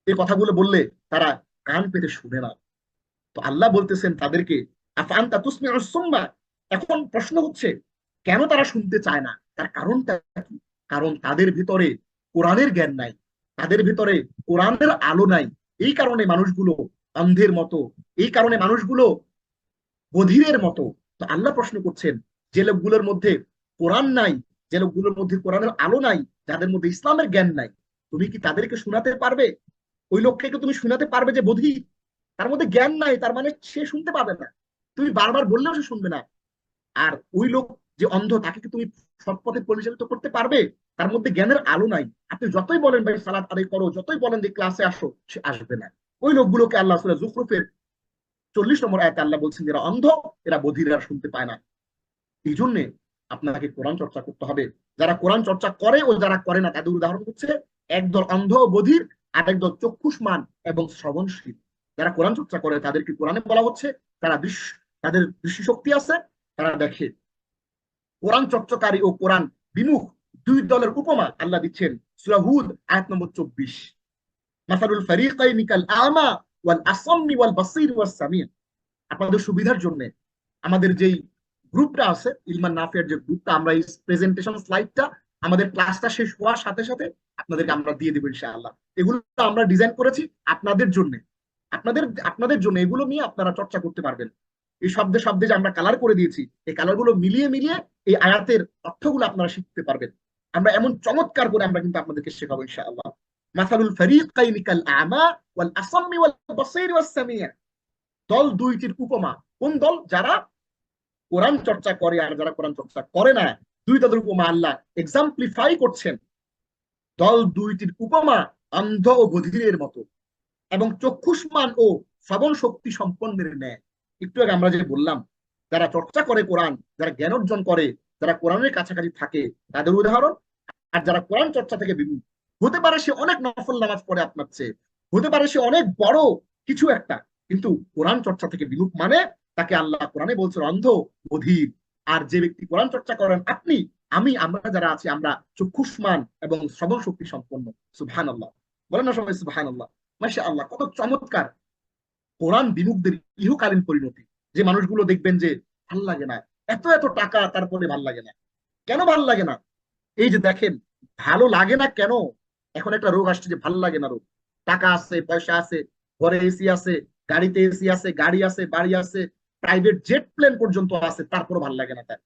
এই কথাগুলো বললে তারা কান পেতে শুনে না। তো আল্লাহ বলতেছেন তাদেরকে আফআনতা তুসমিউস সুম্মা। এখন প্রশ্ন হচ্ছে কেন তারা শুনতে চায় না? তার কারণটা কি? কারণ তাদের ভিতরে কোরআনের জ্ঞান নাই, তাদের ভিতরে কোরআনের আলো নাই। এই কারণে মানুষগুলো অন্ধের মতো, এই কারণে মানুষগুলো বধিরের মতো। তো আল্লাহ প্রশ্ন করছেন যে লোকগুলোর মধ্যে কোরআন নাই, যে লোকগুলোর মধ্যে কোরআনের আলো নাই, যাদের মধ্যে ইসলামের জ্ঞান নাই, তুমি কি তাদেরকে শোনাতে পারবে? ওই লোককে তুমি শোনাতে পারবে যে বধির? তার মধ্যে জ্ঞান নাই, তার মানে সে শুনতে পাবে না, তুমি বারবার বললেও সে শুনবে না। আর ওই লোক যে অন্ধ তাকে কি তুমি সৎ পথে পরিচালিত করতে পারবে? তার মধ্যে জ্ঞানের আলো নাই, আপনি যতই বলেন ভাই সালাত আদায় করো, যতই বলেন যে ক্লাসে আসো, সে আসবে না। ওই লোকগুলোকে আল্লাহ সূরা যুখরুফের 40 নম্বর আয়াতে আল্লাহ বলছেন এরা অন্ধ, এরা বধির, আর শুনতে পায় না। এই জন্য আপনাকে কোরআন চর্চা করতে হবে। যারা কোরআন চর্চা করে ও যারা করে না তাদের উদাহরণ হচ্ছে একদল অন্ধ বধির আর একদল চক্ষুষ্মান এবং শ্রবণশীল। যারা কোরআন চর্চা করে তাদেরকে কোরআনে বলা হচ্ছে তারা তাদের দৃষ্টিশক্তি আছে, তারা দেখে। কোরআন চর্চাকারী ও কোরআন বিমুখ দুই দলের উপমা আল্লাহ দিচ্ছেন সূরা হুদ আয়াত নম্বর 24, মাসালুল ফারিকাইনি কাল আমা ওয়াল আসাম্মি ওয়াল বাসীর ওয়াস সামি। আপনাদের সুবিধার জন্য আমাদের যেই গ্রুপটা আছে ইলমান নাফিয়ার যে গ্রুপটা, আমরা এই প্রেজেন্টেশন স্লাইডটা আমাদের ক্লাসটা শেষ হওয়ার সাথে সাথে আপনাদেরকে আমরা দিয়ে দেবো ইনশাআল্লাহ। এগুলো আমরা ডিজাইন করেছি আপনাদের জন্য, আপনাদের জন্য। এগুলো নিয়ে আপনারা চর্চা করতে পারবেন। এই শব্দে শব্দে যে আমরা কালার করে দিয়েছি, এই কালারগুলো মিলিয়ে মিলিয়ে এই আয়াতের অর্থগুলো আপনারা শিখতে পারবেন। আমরা এমন চমৎকার করে আমরা কিন্তু আপনাদেরকে শেখাবো ইনশাআল্লাহ। মাসালুল ফারিকাইনি কাল আমা ওয়াল আসাম্মি ওয়াল বাসীর ওয়াস সামি। দল দুইটির উপমা। কোন দল? যারা কোরআন চর্চা করে আর যারা কোরআন চর্চা করে না, দুই দলের উপমা আল্লাহ এক্সাম্পলিফাই করছেন। দল দুইটির উপমা অন্ধ ও বধিরের মতো, এবং চক্ষুষ্মান ও শ্রবণ শক্তি সম্পন্নের ন্যায়। একটু আগে আমরা যে বললাম যারা চর্চা করে কোরআন, যারা জ্ঞান অর্জন করে, যারা কোরআনের কাছাকাছি থাকে তাদের উদাহরণ, আর যারা কোরআন চর্চা থেকে বিমুখ। হতে পারে সে অনেক নফল নামাজ পড়ে আপনার চেয়ে, হতে পারে সে অনেক বড় কিছু একটা, কিন্তু কোরআন চর্চা থেকে বিমুখ মানে তাকে আল্লাহ কোরআনে বলছেন অন্ধ, বধির। আর যে ব্যক্তি কোরআন চর্চা করেন, আপনি, আমি, আমরা যারা আছি, আমরা চক্ষুষ্মান এবং শ্রবণ শক্তি সম্পন্ন। সুবহানাল্লাহ, বলেন না সবাই সুবহানাল্লাহ। মাশাআল্লাহ, কত চমৎকার কোরআন বিমুখদের ইহকালীন পরিণতি। যে মানুষগুলো দেখবেন যে ভাল লাগে না, এত এত টাকা, তারপরে ভাল লাগে না। কেন ভাল লাগে না? এই যে দেখেন, ভালো লাগে না কেন? এখন একটা রোগ আসছে যে ভাল লাগে না রোগ। টাকা আছে, পয়সা আছে, ঘরে এসি আছে, গাড়িতে এসি আছে, গাড়ি আছে, বাড়ি আছে, প্রাইভেট জেট প্লেন পর্যন্ত আছে, তারপরও ভাল লাগে না। তার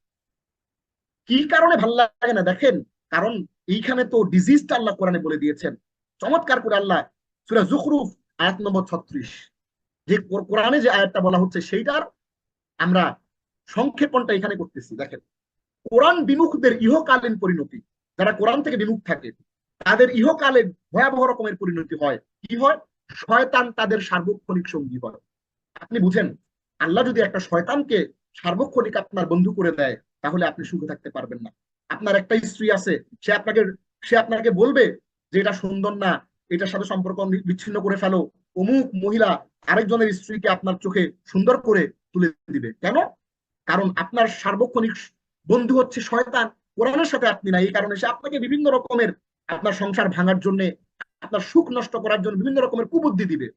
কি কারণে ভাল লাগে না দেখেন? কারণ এইখানে তো ডিজিজটা আল্লাহ কোরআনে বলে দিয়েছেন চমৎকার করে। আল্লাহ সূরা যুখরুফ আয়াত নম্বর 36, যে কোরআনে যে আয়াতটা বলা হচ্ছে সেইটার আমরা সংক্ষেপণটা এখানে করতেছি। দেখেন, কোরআন বিমুখদের ইহকালীন পরিণতি, যারা কোরআন থেকে বিমুখ থাকে তাদের ইহকালে ভয়াবহ রকমের পরিণতি হয়। কি হয়? শয়তান তাদের সার্বক্ষণিক সঙ্গী হয়। আপনি বুঝেন, আল্লাহ যদি একটা শয়তানকে সার্বক্ষণিক আপনার বন্ধু করে দেয়, তাহলে আপনি সুখে থাকতে পারবেন না। আপনার একটা স্ত্রী আছে, সে আপনাকে বলবে যে এটা সুন্দর না, এটার সাথে সম্পর্ক বিচ্ছিন্ন করে ফেলো। অমুক মহিলা আরেকজনের স্ত্রীকে আপনার চোখে সুন্দর করে তুলে দিবে। কেন? কারণ আপনার সার্বক্ষণিক বন্ধু হচ্ছে শয়তান, কোরআনের সাথে আপনি না। এই কারণে সে আপনাকে বিভিন্ন রকমের, আপনার সংসার ভাঙার জন্য, আপনার সুখ নষ্ট করার জন্য বিভিন্ন রকমের কুবুদ্ধি দিবে।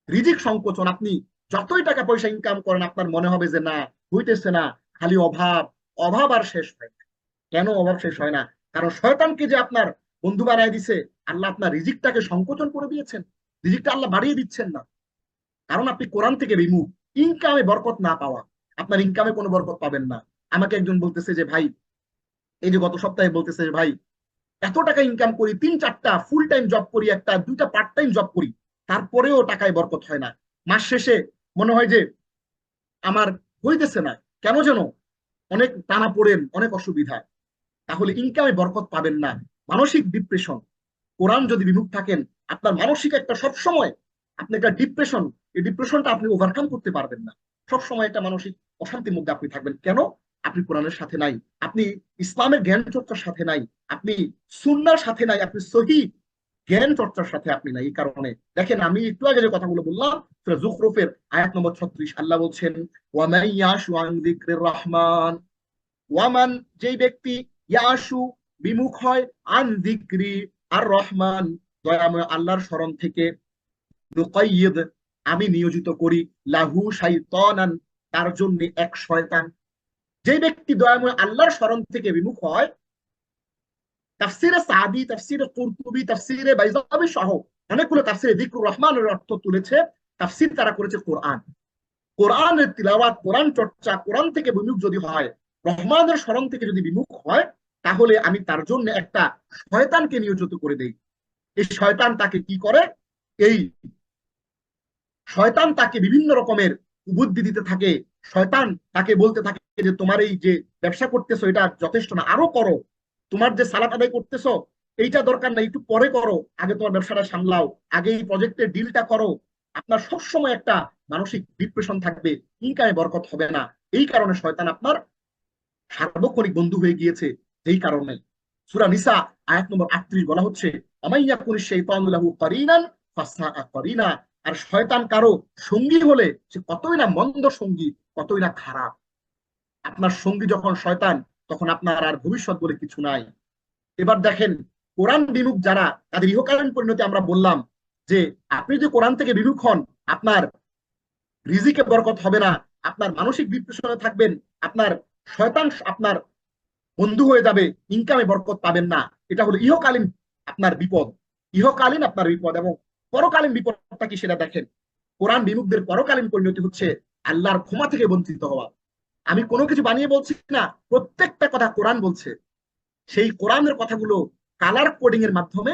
রিজিক সংকোচন, আপনি যতই টাকা পয়সা ইনকাম করেন আপনার মনে হবে যে না, হইতেছে না, খালি অভাব। অভাব আর শেষ হয় না। কেন অভাব শেষ হয় না? কারণ শয়তানকে যে আপনার বন্ধু বানায় দিছে, আল্লাহ আপনার রিজিকটাকে সংকোচন করে দিয়েছেন। রিজিকটা আল্লাহ বাড়িয়ে দিচ্ছেন না, কারণ আপনি কোরআন থেকে রিমুভ। ইনকামে বরকত না পাওয়া, আপনার ইনকামে কোনো বরকত পাবেন না। আমাকে একজন বলতেছে যে ভাই, এই যে গত সপ্তাহে বলতেছে যে ভাই, এত টাকা ইনকাম করি, 3-4টা ফুল টাইম জব করি, একটা 2টা পার্ট টাইম জব করি, তারপরেও টাকায় বরকত হয় না। মাস শেষে মনে হয় যে আমার হইতেছে না, কেন যেন অনেক টানা পড়েন, অনেক অসুবিধা। তাহলে ইনকামে বরকত পাবেন না। মানসিক ডিপ্রেশন, কোরআন যদি বিমুখ থাকেন, আপনার মানসিক একটা সবসময়, আপনি একটা ডিপ্রেশন, এই ডিপ্রেশনটা আপনি ওভারকাম করতে পারবেন না। সবসময় একটা মানসিক অশান্তির মধ্যে আপনি থাকবেন। কেন? আপনি কোরআনের সাথে নাই, আপনি ইসলামের জ্ঞান চর্চার সাথে নাই, আপনি সুন্নার সাথে নাই, আপনি সহি জ্ঞান চর্চার সাথে আপনি নাই। এই কারণে দেখেন, আমি একটু আগে যে কথাগুলো বললাম, সূরা যুখরুফের আয়াত নম্বর 36, আল্লাহ বলছেন ওয়ামান ইয়াশু আন যিকরির রহমান, ওয়ামান, যেই ব্যক্তি, ইয়াশু, বিমুখ হয়, আন যিকরি, আর রহমান, দয়াময় আল্লাহর স্মরণ থেকে, নুকাইয়িদ, আমি নিয়োজিত করি, লাহু শাইতানান, তার জন্য এক শয়তান। যে ব্যক্তি দয়াময় আল্লাহর স্মরণ থেকে বিমুখ হয়, তাফসিরে সাদি, তাফসিরে কুরতুবি, তাফসিরে বাইজাবি সহ অনেকগুলো তাফসিরে যিকরুর রহমানের অর্থ তুলেছে। তাফসির তারা করেছে কোরআন। কোরআনের তিলাওয়াত, কোরআন চর্চা, কোরআন থেকে বিমুখ যদি হয়, রহমানের স্মরণ থেকে যদি বিমুখ হয়, তাহলে আমি তার জন্য একটা শয়তানকে নিয়োজিত করে দেই। এই শয়তান তাকে কি করে? এই শয়তান তাকে বিভিন্ন রকমের বুদ্ধি দিতে থাকে। শয়তান তাকে বলতে থাকে যে তোমার এই যে ব্যবসা করতেছো এটা যথেষ্ট না, আরো করো। তোমার যে সালাত আদায় করতেছো এইটা দরকার না, একটু পরে করো, আগে তোমার ব্যবসাটা সামলাও, আগে এই প্রজেক্টের ডিলটা করো। আপনার সবসময় একটা মানসিক ডিপ্রেশন থাকবে, ইনকামে বরকত হবে না। এই কারণে শয়তান আপনার সার্বক্ষণিক বন্ধু হয়ে গিয়েছে। যেই কারণে সূরা নিসা আয়াত নম্বর 38 বলা হচ্ছে, আমাইয়া কুনি শাইতানু লাহু কারিনান ফাসা কারিনা, আর শয়তান কারো সঙ্গী হলে সে কতই না মন্দ সঙ্গী, কতই না খারাপ। আপনার সঙ্গী যখন শয়তান, তখন আপনার আর ভবিষ্যৎ বলে কিছু নাই। এবার দেখেন, কোরআন বিমুখ যারা, তাদের ইহকালীন পরিণতি আমরা বললাম যে আপনি যদি কোরআন থেকে বিমুখ হন, আপনার রিজিকে বরকত হবে না, আপনার মানসিক ডিপ্রেশনে থাকবেন, আপনার শয়তান আপনার বন্ধু হয়ে যাবে, ইনকামে বরকত পাবেন না। এটা হলো ইহকালীন আপনার বিপদ। ইহকালীন আপনার বিপদ। এবং পরকালীন বিপদটা কি সেটা দেখেন। কোরআন বিমুখদের পরকালীন পরিণতি হচ্ছে আল্লাহর ক্ষমা থেকে বঞ্চিত হওয়া। আমি কোনো কিছু বানিয়ে বলছি না, প্রত্যেকটা কথা কোরআন বলছে। সেই কোরআনের কথাগুলো কালার কোডিং এর মাধ্যমে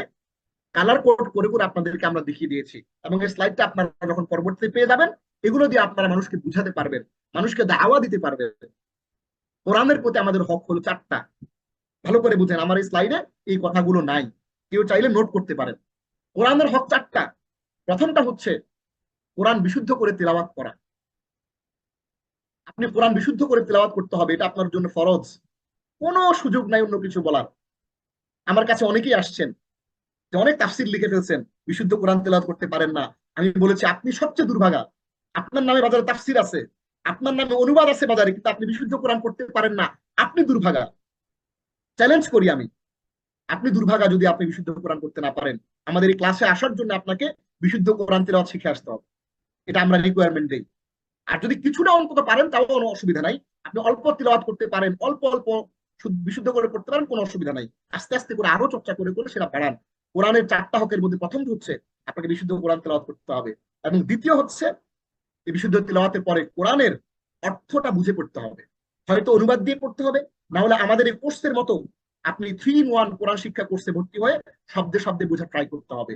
কালার কোড করে করে আপনাদেরকে আমরা দেখিয়ে দিয়েছি। এবং এই স্লাইডটা আপনারা যখন পরবর্তীতে পেয়ে যাবেন, এগুলো দিয়ে আপনারা মানুষকে বুঝাতে পারবেন, মানুষকে দাওয়া দিতে পারবেন। কোরআনের প্রতি আমাদের হক হলো 4টা। ভালো করে বুঝেন, আমার এই স্লাইডে এই কথাগুলো নাই, কেউ চাইলে নোট করতে পারেন। কোরআনের হক 4টা। প্রথমটা হচ্ছে কোরআন বিশুদ্ধ করে তেলাওয়াত করা। আপনি কোরআন বিশুদ্ধ করে তেলাওয়াত করতে হবে, এটা আপনার জন্য ফরজ। কোনো সুযোগ নাই অন্য কিছু বলার। আমার কাছে অনেকেই আসছেন যে অনেক তাফসির লিখে ফেলছেন, বিশুদ্ধ কোরআন তেলাওয়াত করতে পারেন না। আমি বলেছি আপনি সবচেয়ে দুর্ভাগা। আপনার নামে বাজারে তাফসির আছে, আপনার নামে অনুবাদ আছে বাজারে, কিন্তু আপনি বিশুদ্ধ কোরআন করতে পারেন না। আপনি দুর্ভাগা। চ্যালেঞ্জ করি আমি, আপনি দুর্ভাগা যদি আপনি বিশুদ্ধ কোরআন করতে না পারেন। আমাদের এই ক্লাসে আসার জন্য আপনাকে বিশুদ্ধ কোরআন তেলাওয়াত শিখে আসতে হবে, এটা আমরা রিকোয়ারমেন্ট দেই। আর যদি কিছুটা অন্তত পারেন তাও কোনো অসুবিধা নাই। আপনি অল্প তিলাওয়াত করতে পারেন, অল্প অল্প বিশুদ্ধ করে করতে পারেন, কোনো অসুবিধা নাই। আস্তে আস্তে করে আরো চর্চা করে করে সেটা বাড়ান। কোরআনের 4টা হকের মধ্যে প্রথম হচ্ছে আপনাকে বিশুদ্ধ কোরআন তেলাওয়াত করতে হবে, এবং দ্বিতীয় হচ্ছে এই বিশুদ্ধ তেলাওয়াতের পরে কোরআনের অর্থটা বুঝে পড়তে হবে। হয়তো অনুবাদ দিয়ে পড়তে হবে, না হলে আমাদের এই কোর্সের মতো আপনি 3-in-1 কোরআন শিক্ষা কোর্সে ভর্তি হয়ে শব্দে শব্দে বোঝা ট্রাই করতে হবে।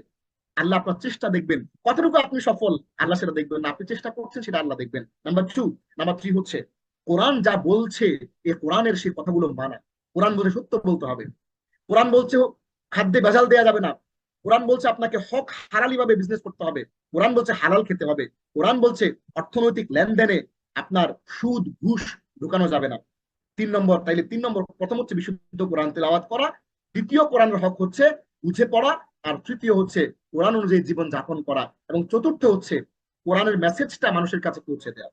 আল্লাহ আপনার চেষ্টা দেখবেন, কতটুকু আপনি সফল আল্লাহ সেটা দেখবেন না, আপনি চেষ্টা করছেন সেটা আল্লাহ দেখবেন। নাম্বার 3 হচ্ছে কোরআন যা বলছে, এই কোরআনের সেই কথাগুলো মানা। কোরআন বলে সত্য বলতে হবে। কোরআন বলছে খাদ্যে ভেজাল দেওয়া যাবে না। কোরআন বলছে আপনাকে হক হালালি ভাবে বিজনেস করতে হবে। কোরআন বলছে হালাল খেতে হবে। কোরআন বলছে অর্থনৈতিক লেনদেনে আপনার সুদ ঘুষ ঢুকানো যাবে না। 3 নম্বর, তাইলে 3 নম্বর, প্রথম হচ্ছে বিশুদ্ধ কোরআন তেলাওয়াত করা, দ্বিতীয় কোরআনের হক হচ্ছে বুঝে পড়া, আর তৃতীয় হচ্ছে কোরআন অনুযায়ী জীবন যাপন করা, এবং চতুর্থ হচ্ছে কোরআনের মেসেজটা মানুষের কাছে পৌঁছে দেওয়া।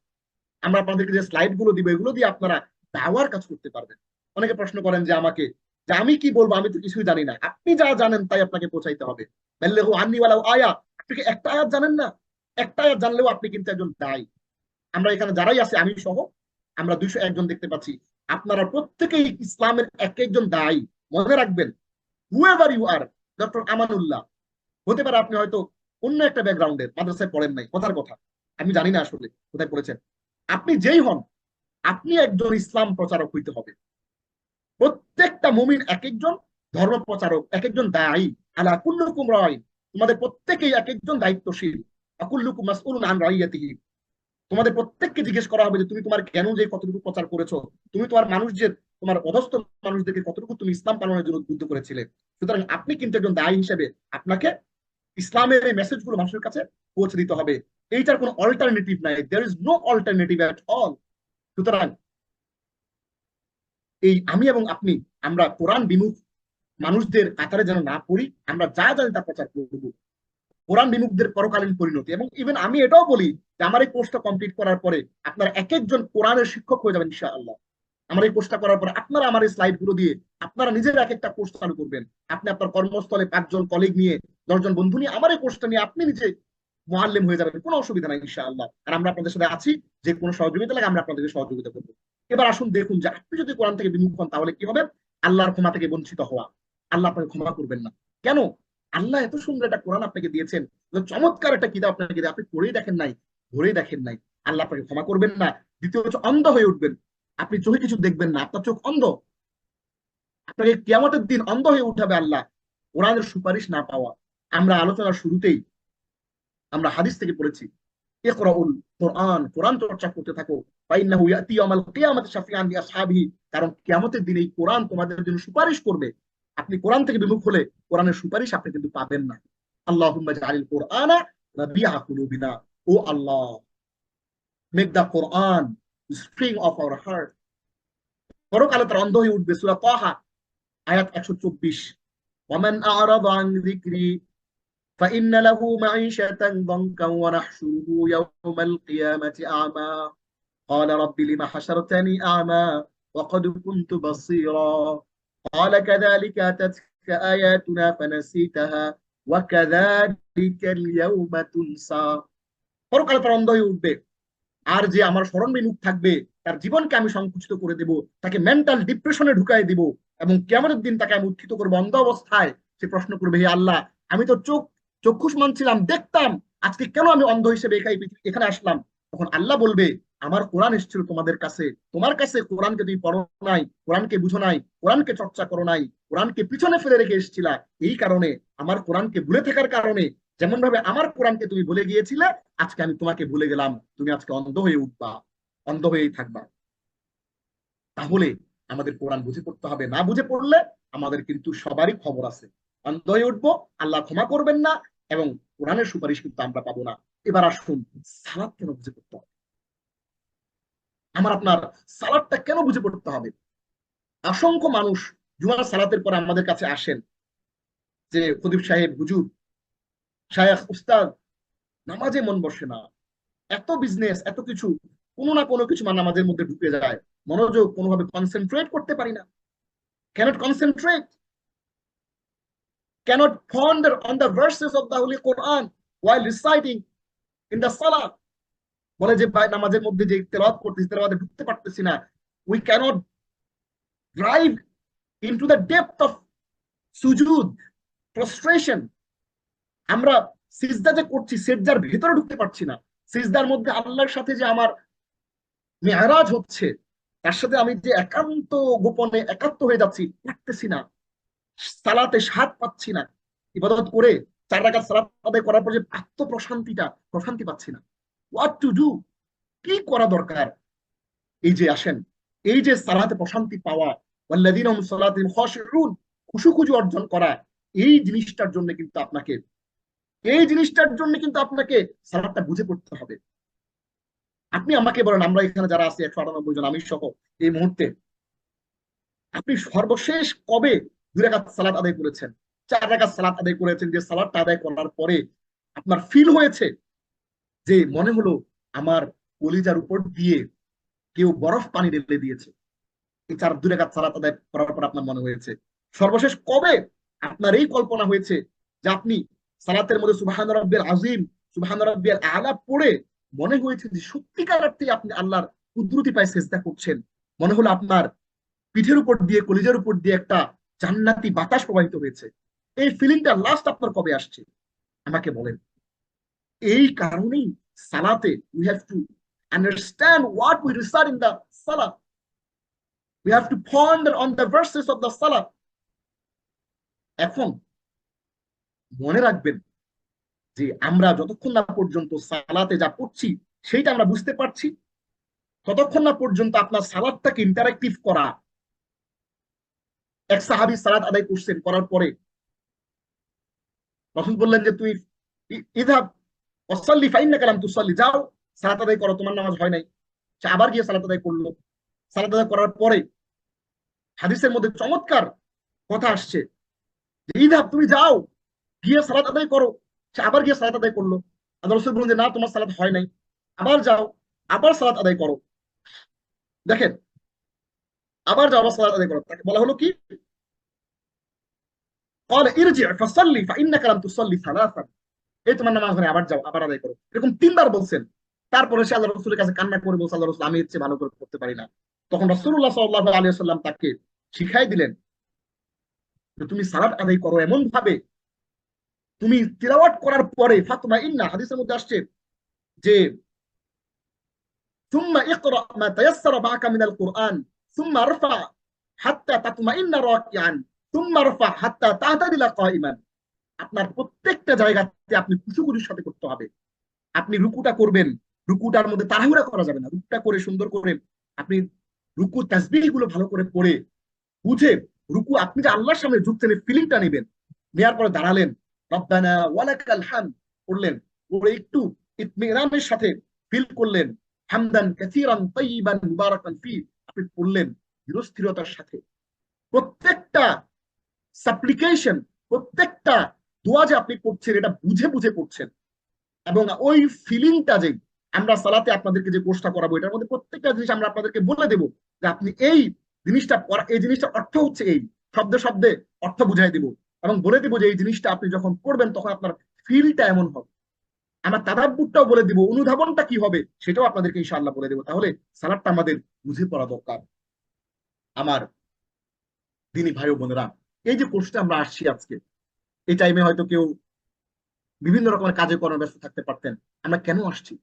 আমরা আপনাদেরকে যে স্লাইড গুলো দিব এগুলো দিয়ে আপনারা দাওয়ার কাজ করতে পারবেন। অনেকে প্রশ্ন করেন যে আমাকে, যে আমি কি বলবো, আমি তো কিছুই জানি না। আপনি যা জানেন তাই আপনাকে পৌঁছাইতে হবে। বাল্লিগু আন্নি ওয়ালাউ আয়া, আপনি কি একটা আয়াত জানেন না? একটা আয়াত জানলেও আপনি কিন্তু একজন দায়ী। আমরা এখানে যারাই আছে, আমি সহ আমরা 201 জন দেখতে পাচ্ছি, আপনারা প্রত্যেকেই ইসলামের এক একজন দায়ী। মনে রাখবেন, however you are, doctor Amanullah হতে পারে আপনি হয়তো অন্য একটা ব্যাকগ্রাউন্ডের, মাদ্রাসায় পড়েন নাই, কথার কথা, আমি জানি না আসলে কোথায় পড়েছেন। আপনি যেই হন, আপনি একজন ইসলাম প্রচারক হইতে হবে। প্রত্যেকটা মুমিন এক একজন ধর্ম প্রচারক, এক একজন দায়ী। আলা কুল্লুকুম রাইন, তোমাদের প্রত্যেকেই এক একজন দায়িত্বশীল। আকুল্লুকুম মাসউলুন আন রাইয়াতিহি, তোমাদের প্রত্যেককে জিজ্ঞেস করা হবে যে তুমি তোমার জ্ঞান অনুযায়ী কতটুকু প্রচার করেছো, তুমি তোমার মানুষদের, তোমার অধস্থ মানুষদেরকে কতটুকু তুমি ইসলাম পালনের জন্য উদ্বুদ্ধ করেছিলে। সুতরাং আপনি কিন্তু একজন দায়ী হিসেবে আপনাকে ইসলামের এই মেসেজগুলো মানুষের কাছে পৌঁছে দিতে হবে। এইটার কোনো অল্টারনেটিভ নাই, there is no alternative at all. সুতরাং এই আমি এবং আপনি, আমরা কোরআন বিমুখ মানুষদের কাতারে যেন না পড়ি, আমরা যা জানি তা প্রচার করবো। কোরআন বিমুখদের পরকালীন পরিণতি, এবং ইভেন আমি এটাও বলি যে আমার এই কোর্সটা কমপ্লিট করার পরে আপনারা এক একজন কোরআনের শিক্ষক হয়ে যাবেন ইনশাআল্লাহ। আমার এই কোর্সটা করার পরে আপনারা আমার এই স্লাইড গুলো দিয়ে আপনারা নিজেরা এক একটা কোর্স চালু করবেন। আপনি আপনার কর্মস্থলে 5 জন কলিগ নিয়ে, 10 জন বন্ধু নিয়ে আমার এই কোর্সটা নিয়ে আপনি নিজে মুআল্লিম হয়ে যাবেন, কোনো অসুবিধা নাই ইনশাআল্লাহ। আর আমরা আপনাদের সাথে আছি, যে কোনো সহযোগিতা লাগে আমরা আপনাদেরকে সহযোগিতা করবো। এবার আসুন দেখুন যে আপনি যদি কোরআন থেকে বিমুখ হন তাহলে কি হবে? আল্লাহর ক্ষমা থেকে বঞ্চিত হওয়া। আল্লাহ আপনাকে ক্ষমা করবেন না। কেন? আল্লাহ এত সুন্দর একটা কোরআন আপনাকে দিয়েছেন, চমৎকার একটা কিতাব আপনাকে দিয়ে, আপনি পড়েই দেখেন নাই, ধরেই দেখেন নাই। আল্লাহ আপনাকে ক্ষমা করবেন না। দ্বিতীয় হচ্ছে অন্ধ হয়ে উঠবেন, আপনি চোখে কিছু দেখবেন না, আপনার চোখ অন্ধ। আপনাকে কিয়ামতের দিন অন্ধ হয়ে উঠাবে আল্লাহ, কোরআনের সুপারিশ না পাওয়া। আমরা আলোচনার শুরুতেই আমরা হাদিস থেকে পড়েছি, ইকরাউল কোরআন, কোরআন চর্চা করতে থাকো, ফাইন্নাহু ইয়াতি ইয়াউমাল কিয়ামাতি শাফিআন লিআসহাবিহি, কারণ কিয়ামতের দিন এই কোরআন তোমাদের জন্য সুপারিশ করবে। আপনি কোরআন থেকে বিমুখ হলে কোরআনের সুপারিশ আপনি কিন্তু পাবেন না। আল্লাহুম্মা জাআলিল কোরআনা রাবিআ কুলুবিনা, O Allah, make the Quran spring of our heart. পরকালে তারা অন্ধ হয়ে উঠবে। সূরা তাহা আয়াত 124, ওয়ামান আ'রাদা আন যিকরি فإن له معيشة ضنكا ونحشره يوم القيامة أعمى قال رب لم حشرتني أعمى وقد كنت بصيرا قال كذلك أتتك آياتنا فنسيتها وكذلك اليوم تنسى। পরকালে তার অন্ধ হয়ে উঠবে। আর যে আমার স্মরণ বিমুখ থাকবে, তার জীবনকে আমি সংকুচিত করে দেব, তাকে মেন্টাল ডিপ্রেশনে ঢুকাই দিব, এবং কিয়ামতের দিন তাকে আমি উত্থিত করবো অন্ধ অবস্থায়। সে প্রশ্ন করবে, হে আল্লাহ, আমি তো চক্ষুষ্মান ছিলাম, দেখতাম, আজকে কেন আমি অন্ধ হিসেবে এখানে আসলাম? তখন আল্লাহ বলবে, আমার কোরআন এসেছিল তোমাদের কাছে, তোমার কাছে কোরআনকে তুমি পড়ো নাই, কোরআনকে বুঝো নাই, কোরআনকে চর্চা করো নাই, কোরআনকে পিছনে ফেলে রেখে এসেছিলা। এই কারণে, আমার কোরআনকে ভুলে থাকার কারণে, যেমন ভাবে আমার কোরআনকে তুমি ভুলে গিয়েছিলে, আজকে আমি তোমাকে ভুলে গেলাম, তুমি আজকে অন্ধ হয়ে উঠবা, অন্ধ হয়েই থাকবা। তাহলে আমাদের কোরআন বুঝে পড়তে হবে। না বুঝে পড়লে আমাদের কিন্তু সবারই খবর আছে, অন্ধ হয়ে উঠবো, আল্লাহ ক্ষমা করবেন না, এবং কোরআনের সুপারিশ কিন্তু আমরা পাবো না। এবার আসুন, সালাত কেন বুঝে পড়তে হবে? আমার আপনার সালাতটা কেন বুঝে পড়তে হবে? অসংখ্য মানুষ জুমার সালাতের পর আমাদের কাছে আসেন যে, খতিব সাহেব, হুজুর, শায়েখ, উস্তাদ, নামাজে মন বসে না, এত বিজনেস, এত কিছু, কোনো না কোনো কিছু নামাজের মধ্যে ঢুকে যায়, মনোযোগ কোনোভাবে কনসেন্ট্রেট করতে পারি না। cannot concentrate, cannot ponder on the verses of the Holy Quran while reciting in the salah। বলে যে ভাই, নামাজের মধ্যে যে তেলাওয়াত করতেছি, তেলাওয়াতে ঢুকতে পারতেছি না। we cannot drive into the depth of sujud, prostration। আমরা সিজদা যে করছি, সিজদার ভেতরে ঢুকতে পারছি না। সিজদার মধ্যে আল্লাহর সাথে যে আমার মেরাজ হচ্ছে, তার সাথে আমি যে একান্ত গোপনে একাত্ম হয়ে যাচ্ছি, পারতেছি না। সালাতে স্বাদ পাচ্ছি না। ইবাদত করে 4 রাকাত সালাত আদায় করার পর যে প্রশান্তি পাচ্ছি না। What to do? কি করা দরকার? এই যে আসেন, এই যে সালাতে প্রশান্তি পাওয়া, ওয়াল্লাযীনা হুম সালাতিহিম খাশিউন, খুশুখুজু অর্জন করা, এই জিনিসটার জন্য কিন্তু আপনাকে, সালাতটা বুঝে পড়তে হবে। আপনি আমাকে বলেন, আমরা এখানে যারা আছি 198 জন, আমি সহ, এই মুহূর্তে আপনি সর্বশেষ কবে 2 রাকাত সালাত আদায় করেছেন, 4 রাকাত সালাত আদায় করেছেন, যে সালাতটা আদায় করার পরে আপনার ফিল হয়েছে যে মনে হলো আমার কলিজার উপর দিয়ে কেউ বরফ পানি ঢেলে দিয়েছে, এই 2 রাকাত সালাত আদায় করার পর আপনার মনে হয়েছে? সর্বশেষ কবে আপনার এই কল্পনা হয়েছে যে আপনি সালাতের মধ্যে সুবহান রাব্বিয়াল আযীম, সুবহান রাব্বিয়াল আ'লা পড়ে মনে হয়েছে যে সত্যিকার অর্থে আপনি আল্লাহর কুদরতি পায়ে সেজদা করছেন, মনে হলো আপনার পিঠের উপর দিয়ে কলিজার উপর দিয়ে একটা জান্নাতি বাতাস প্রবাহিত হয়েছে? এই ফিলিংটা লাস্ট আপনার কবে আসছে আমাকে বলেন। এই কারণেই সালাতে we have to understand what we recite in the salat, we have to ponder on the verses of the salah. এখন মনে রাখবেন যে আমরা যতক্ষণ না পর্যন্ত সালাতে যা পড়ছি সেইটা আমরা বুঝতে পারছি, ততক্ষণ না পর্যন্ত আপনার সালাতটাকে ইন্টারেক্টিভ করা। এক সাহাবী সালাত আদায় করছেন, করার পরে রাসূল বললেন যে তুই ইযহাব ওয়াসাল্লি ফাইন্নাকা লাম তুসাল্লি, যাও সালাত আদায় করো, তোমার নামাজ হয় নাই। সে আবার গিয়ে সালাত আদায় করলো। সালাত আদায় করার পরে হাদিসের মধ্যে চমৎকার কথা আসছে যে ইযহাব, তুমি যাও গিয়ে সালাত আদায় করো। সে আবার গিয়ে সালাত আদায় করলো। আল্লাহ রাসূল বললেন যে না, তোমার সালাত হয় নাই, আবার যাও, আবার সালাত আদায় করো। দেখেন, আবার যাও, আবার সালাত আদায় করো। তাকে বলা হলো কি, قال ارجع فصلي فانك لم تصلي ثلاثا, এই তোমার নামাজ হয়, আবার যাও, আবার আদায় করো। এরকম 3 বার বলছেন। তারপরে সে আল্লাহ রাসূলের কাছে কান্না করে বলছে, আল্লাহ রাসূল, আমি ইচ্ছে ভালো করে করতে পারি না। তখন রাসূলুল্লাহ সাল্লাল্লাহু আলাইহি ওয়াসাল্লাম তাকে শিখাই দিলেন যে তুমি সালাত আদায় করো এমন ভাবে, তুমি তিলাওয়াত করার পরে ফাতমা ইন্না, হাদিসের মধ্যে আসছে যে ثم اقرأ ما تيسر معك من القرآن ثم ارفع حتى تطمئن راكعا ثم ارفع حتى تعتدل قائما। আপনার প্রত্যেকটা জায়গাতে আপনি খুশুখুশির সাথে করতে হবে। আপনি রুকুটা করবেন, রুকুটার মধ্যে তাড়াহুড়া করা যাবে না। রুকুটা করে সুন্দর করে আপনি রুকু তাসবিহ গুলো ভালো করে পড়ে বুঝে, রুকু আপনি যে আল্লাহর সামনে ঝুঁকছেন ফিলিংটা নেবেন, নেওয়ার পরে দাঁড়ালেন, রব্বানা ওয়ালাকাল হামদ পড়লেন, পড়ে একটু ইতমিনানের সাথে ফিল করলেন, হামদান কাসীরান তাইয়িবান মুবারাকান ফি, আপনি পড়লেন ধীরস্থিরতার সাথে। প্রত্যেকটা সাপ্লিকেশন, প্রত্যেকটা দোয়া যে আপনি করছেন এটা বুঝে বুঝে করছেন। এবং ওই ফিলিংটা যে আমরা সালাতে আপনাদেরকে যে কোর্সটা করাবো, এটার মধ্যে প্রত্যেকটা জিনিস আমরা আপনাদেরকে বলে দেবো যে আপনি এই জিনিসটা, এই জিনিসটার অর্থ হচ্ছে এই, শব্দে শব্দে অর্থ বুঝাই দিব এবং বলে দিব যে এই জিনিসটা আপনি যখন করবেন তখন আপনার ফিলটা এমন হবে। আমরা তাদাব্বুরটাও বলে দিব, অনুধাবনটা কি হবে সেটাও আপনাদেরকে ইনশাআল্লাহ বলে দেবো। তাহলে সালাদটা আমাদের বুঝে পড়া দরকার। আমার দিনী ভাই ও বোনেরা, এই যে কোর্সটা আমরা আসছি আজকে, এই টাইমে হয়তো কেউ বিভিন্ন রকমের কাজে কর্মে ব্যস্ত থাকতে পারতেন। আমরা কেন আসছি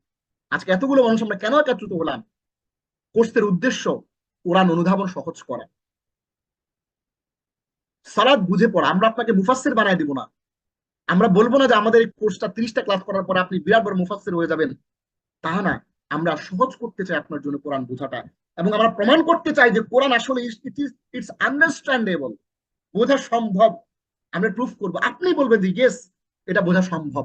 আজকে, এতগুলো মানুষ আমরা কেন একত্রিত হলাম? কোর্সের উদ্দেশ্য কোরআন অনুধাবন সহজ করা, সালাত বুঝে পড়া। আমরা আপনাকে মুফাসসির বানায় দিব না। আমরা বলবো না যে আমাদের এই কোর্সটা 30টা ক্লাস করার পর আপনি বিরাট বড় মুফাসসির হয়ে যাবেন, তা না। আমরা সহজ করতে চাই আপনার জন্য কোরআন বোঝাটা, এবং আমরা প্রমাণ করতে চাই যে কোরআন আসলে ইটস আন্ডারস্ট্যান্ডেবল, বোঝা সম্ভব। আমরা প্রুফ করব, আপনি বলবেন যে ইয়েস, এটা বোঝা সম্ভব।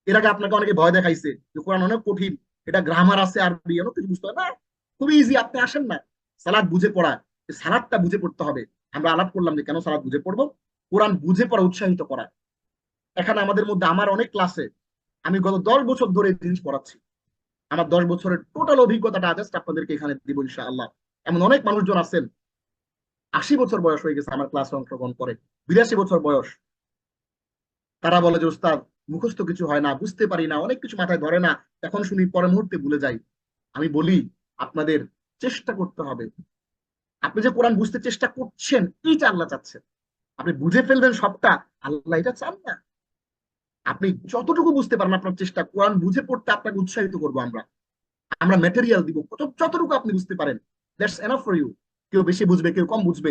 এর আগে আপনাকে অনেকে ভয় দেখাইছে যে কোরআন অনেক কঠিন, এটা গ্রামার আছে, আরবি অনেক কিছু বুঝতে হয় না, খুবই ইজি, আপনি আসেন না। সালাদ বুঝে পড়া, সালাদটা বুঝে পড়তে হবে। আমরা আলাপ করলাম যে কেন সালাদ বুঝে পড়বো, কোরআন বুঝে পড়া উৎসাহিত করা। এখানে আমাদের মধ্যে আমার অনেক ক্লাসে আমি গত 10 বছর ধরে এই জিনিস পড়াচ্ছি। আমার 10 বছরের টোটাল অভিজ্ঞতাটা জাস্ট আপনাদেরকে এখানে দিব ইনশাআল্লাহ। এমন অনেক মানুষজন আছেন 80 বছর বয়স হয়ে গেছে আমার ক্লাসে অংশগ্রহণ করে, 82 বছর বয়স। তারা বলে যে উস্তাদ মুখস্থ কিছু হয় না, বুঝতে পারি না, অনেক কিছু মাথায় ধরে না, এখন শুনি পরে মুহূর্তে ভুলে যাই। আমি বলি আপনাদের চেষ্টা করতে হবে। আপনি যে কোরআন বুঝতে চেষ্টা করছেন এইটা আল্লাহ চাচ্ছেন। আপনি বুঝে ফেলবেন সবটা, আল্লাহ এটা চান না। আপনি যতটুকু বুঝতে পারেন আপনার চেষ্টা, কোরআন বুঝে পড়তে আপনাকে উৎসাহিত করবো আমরা। আমরা ম্যাটেরিয়াল দিব যতটুকু আপনি বুঝতে পারেন, দ্যাটস এনাফ ফর ইউ। কেউ বেশি বুঝবে, কেউ কম বুঝবে,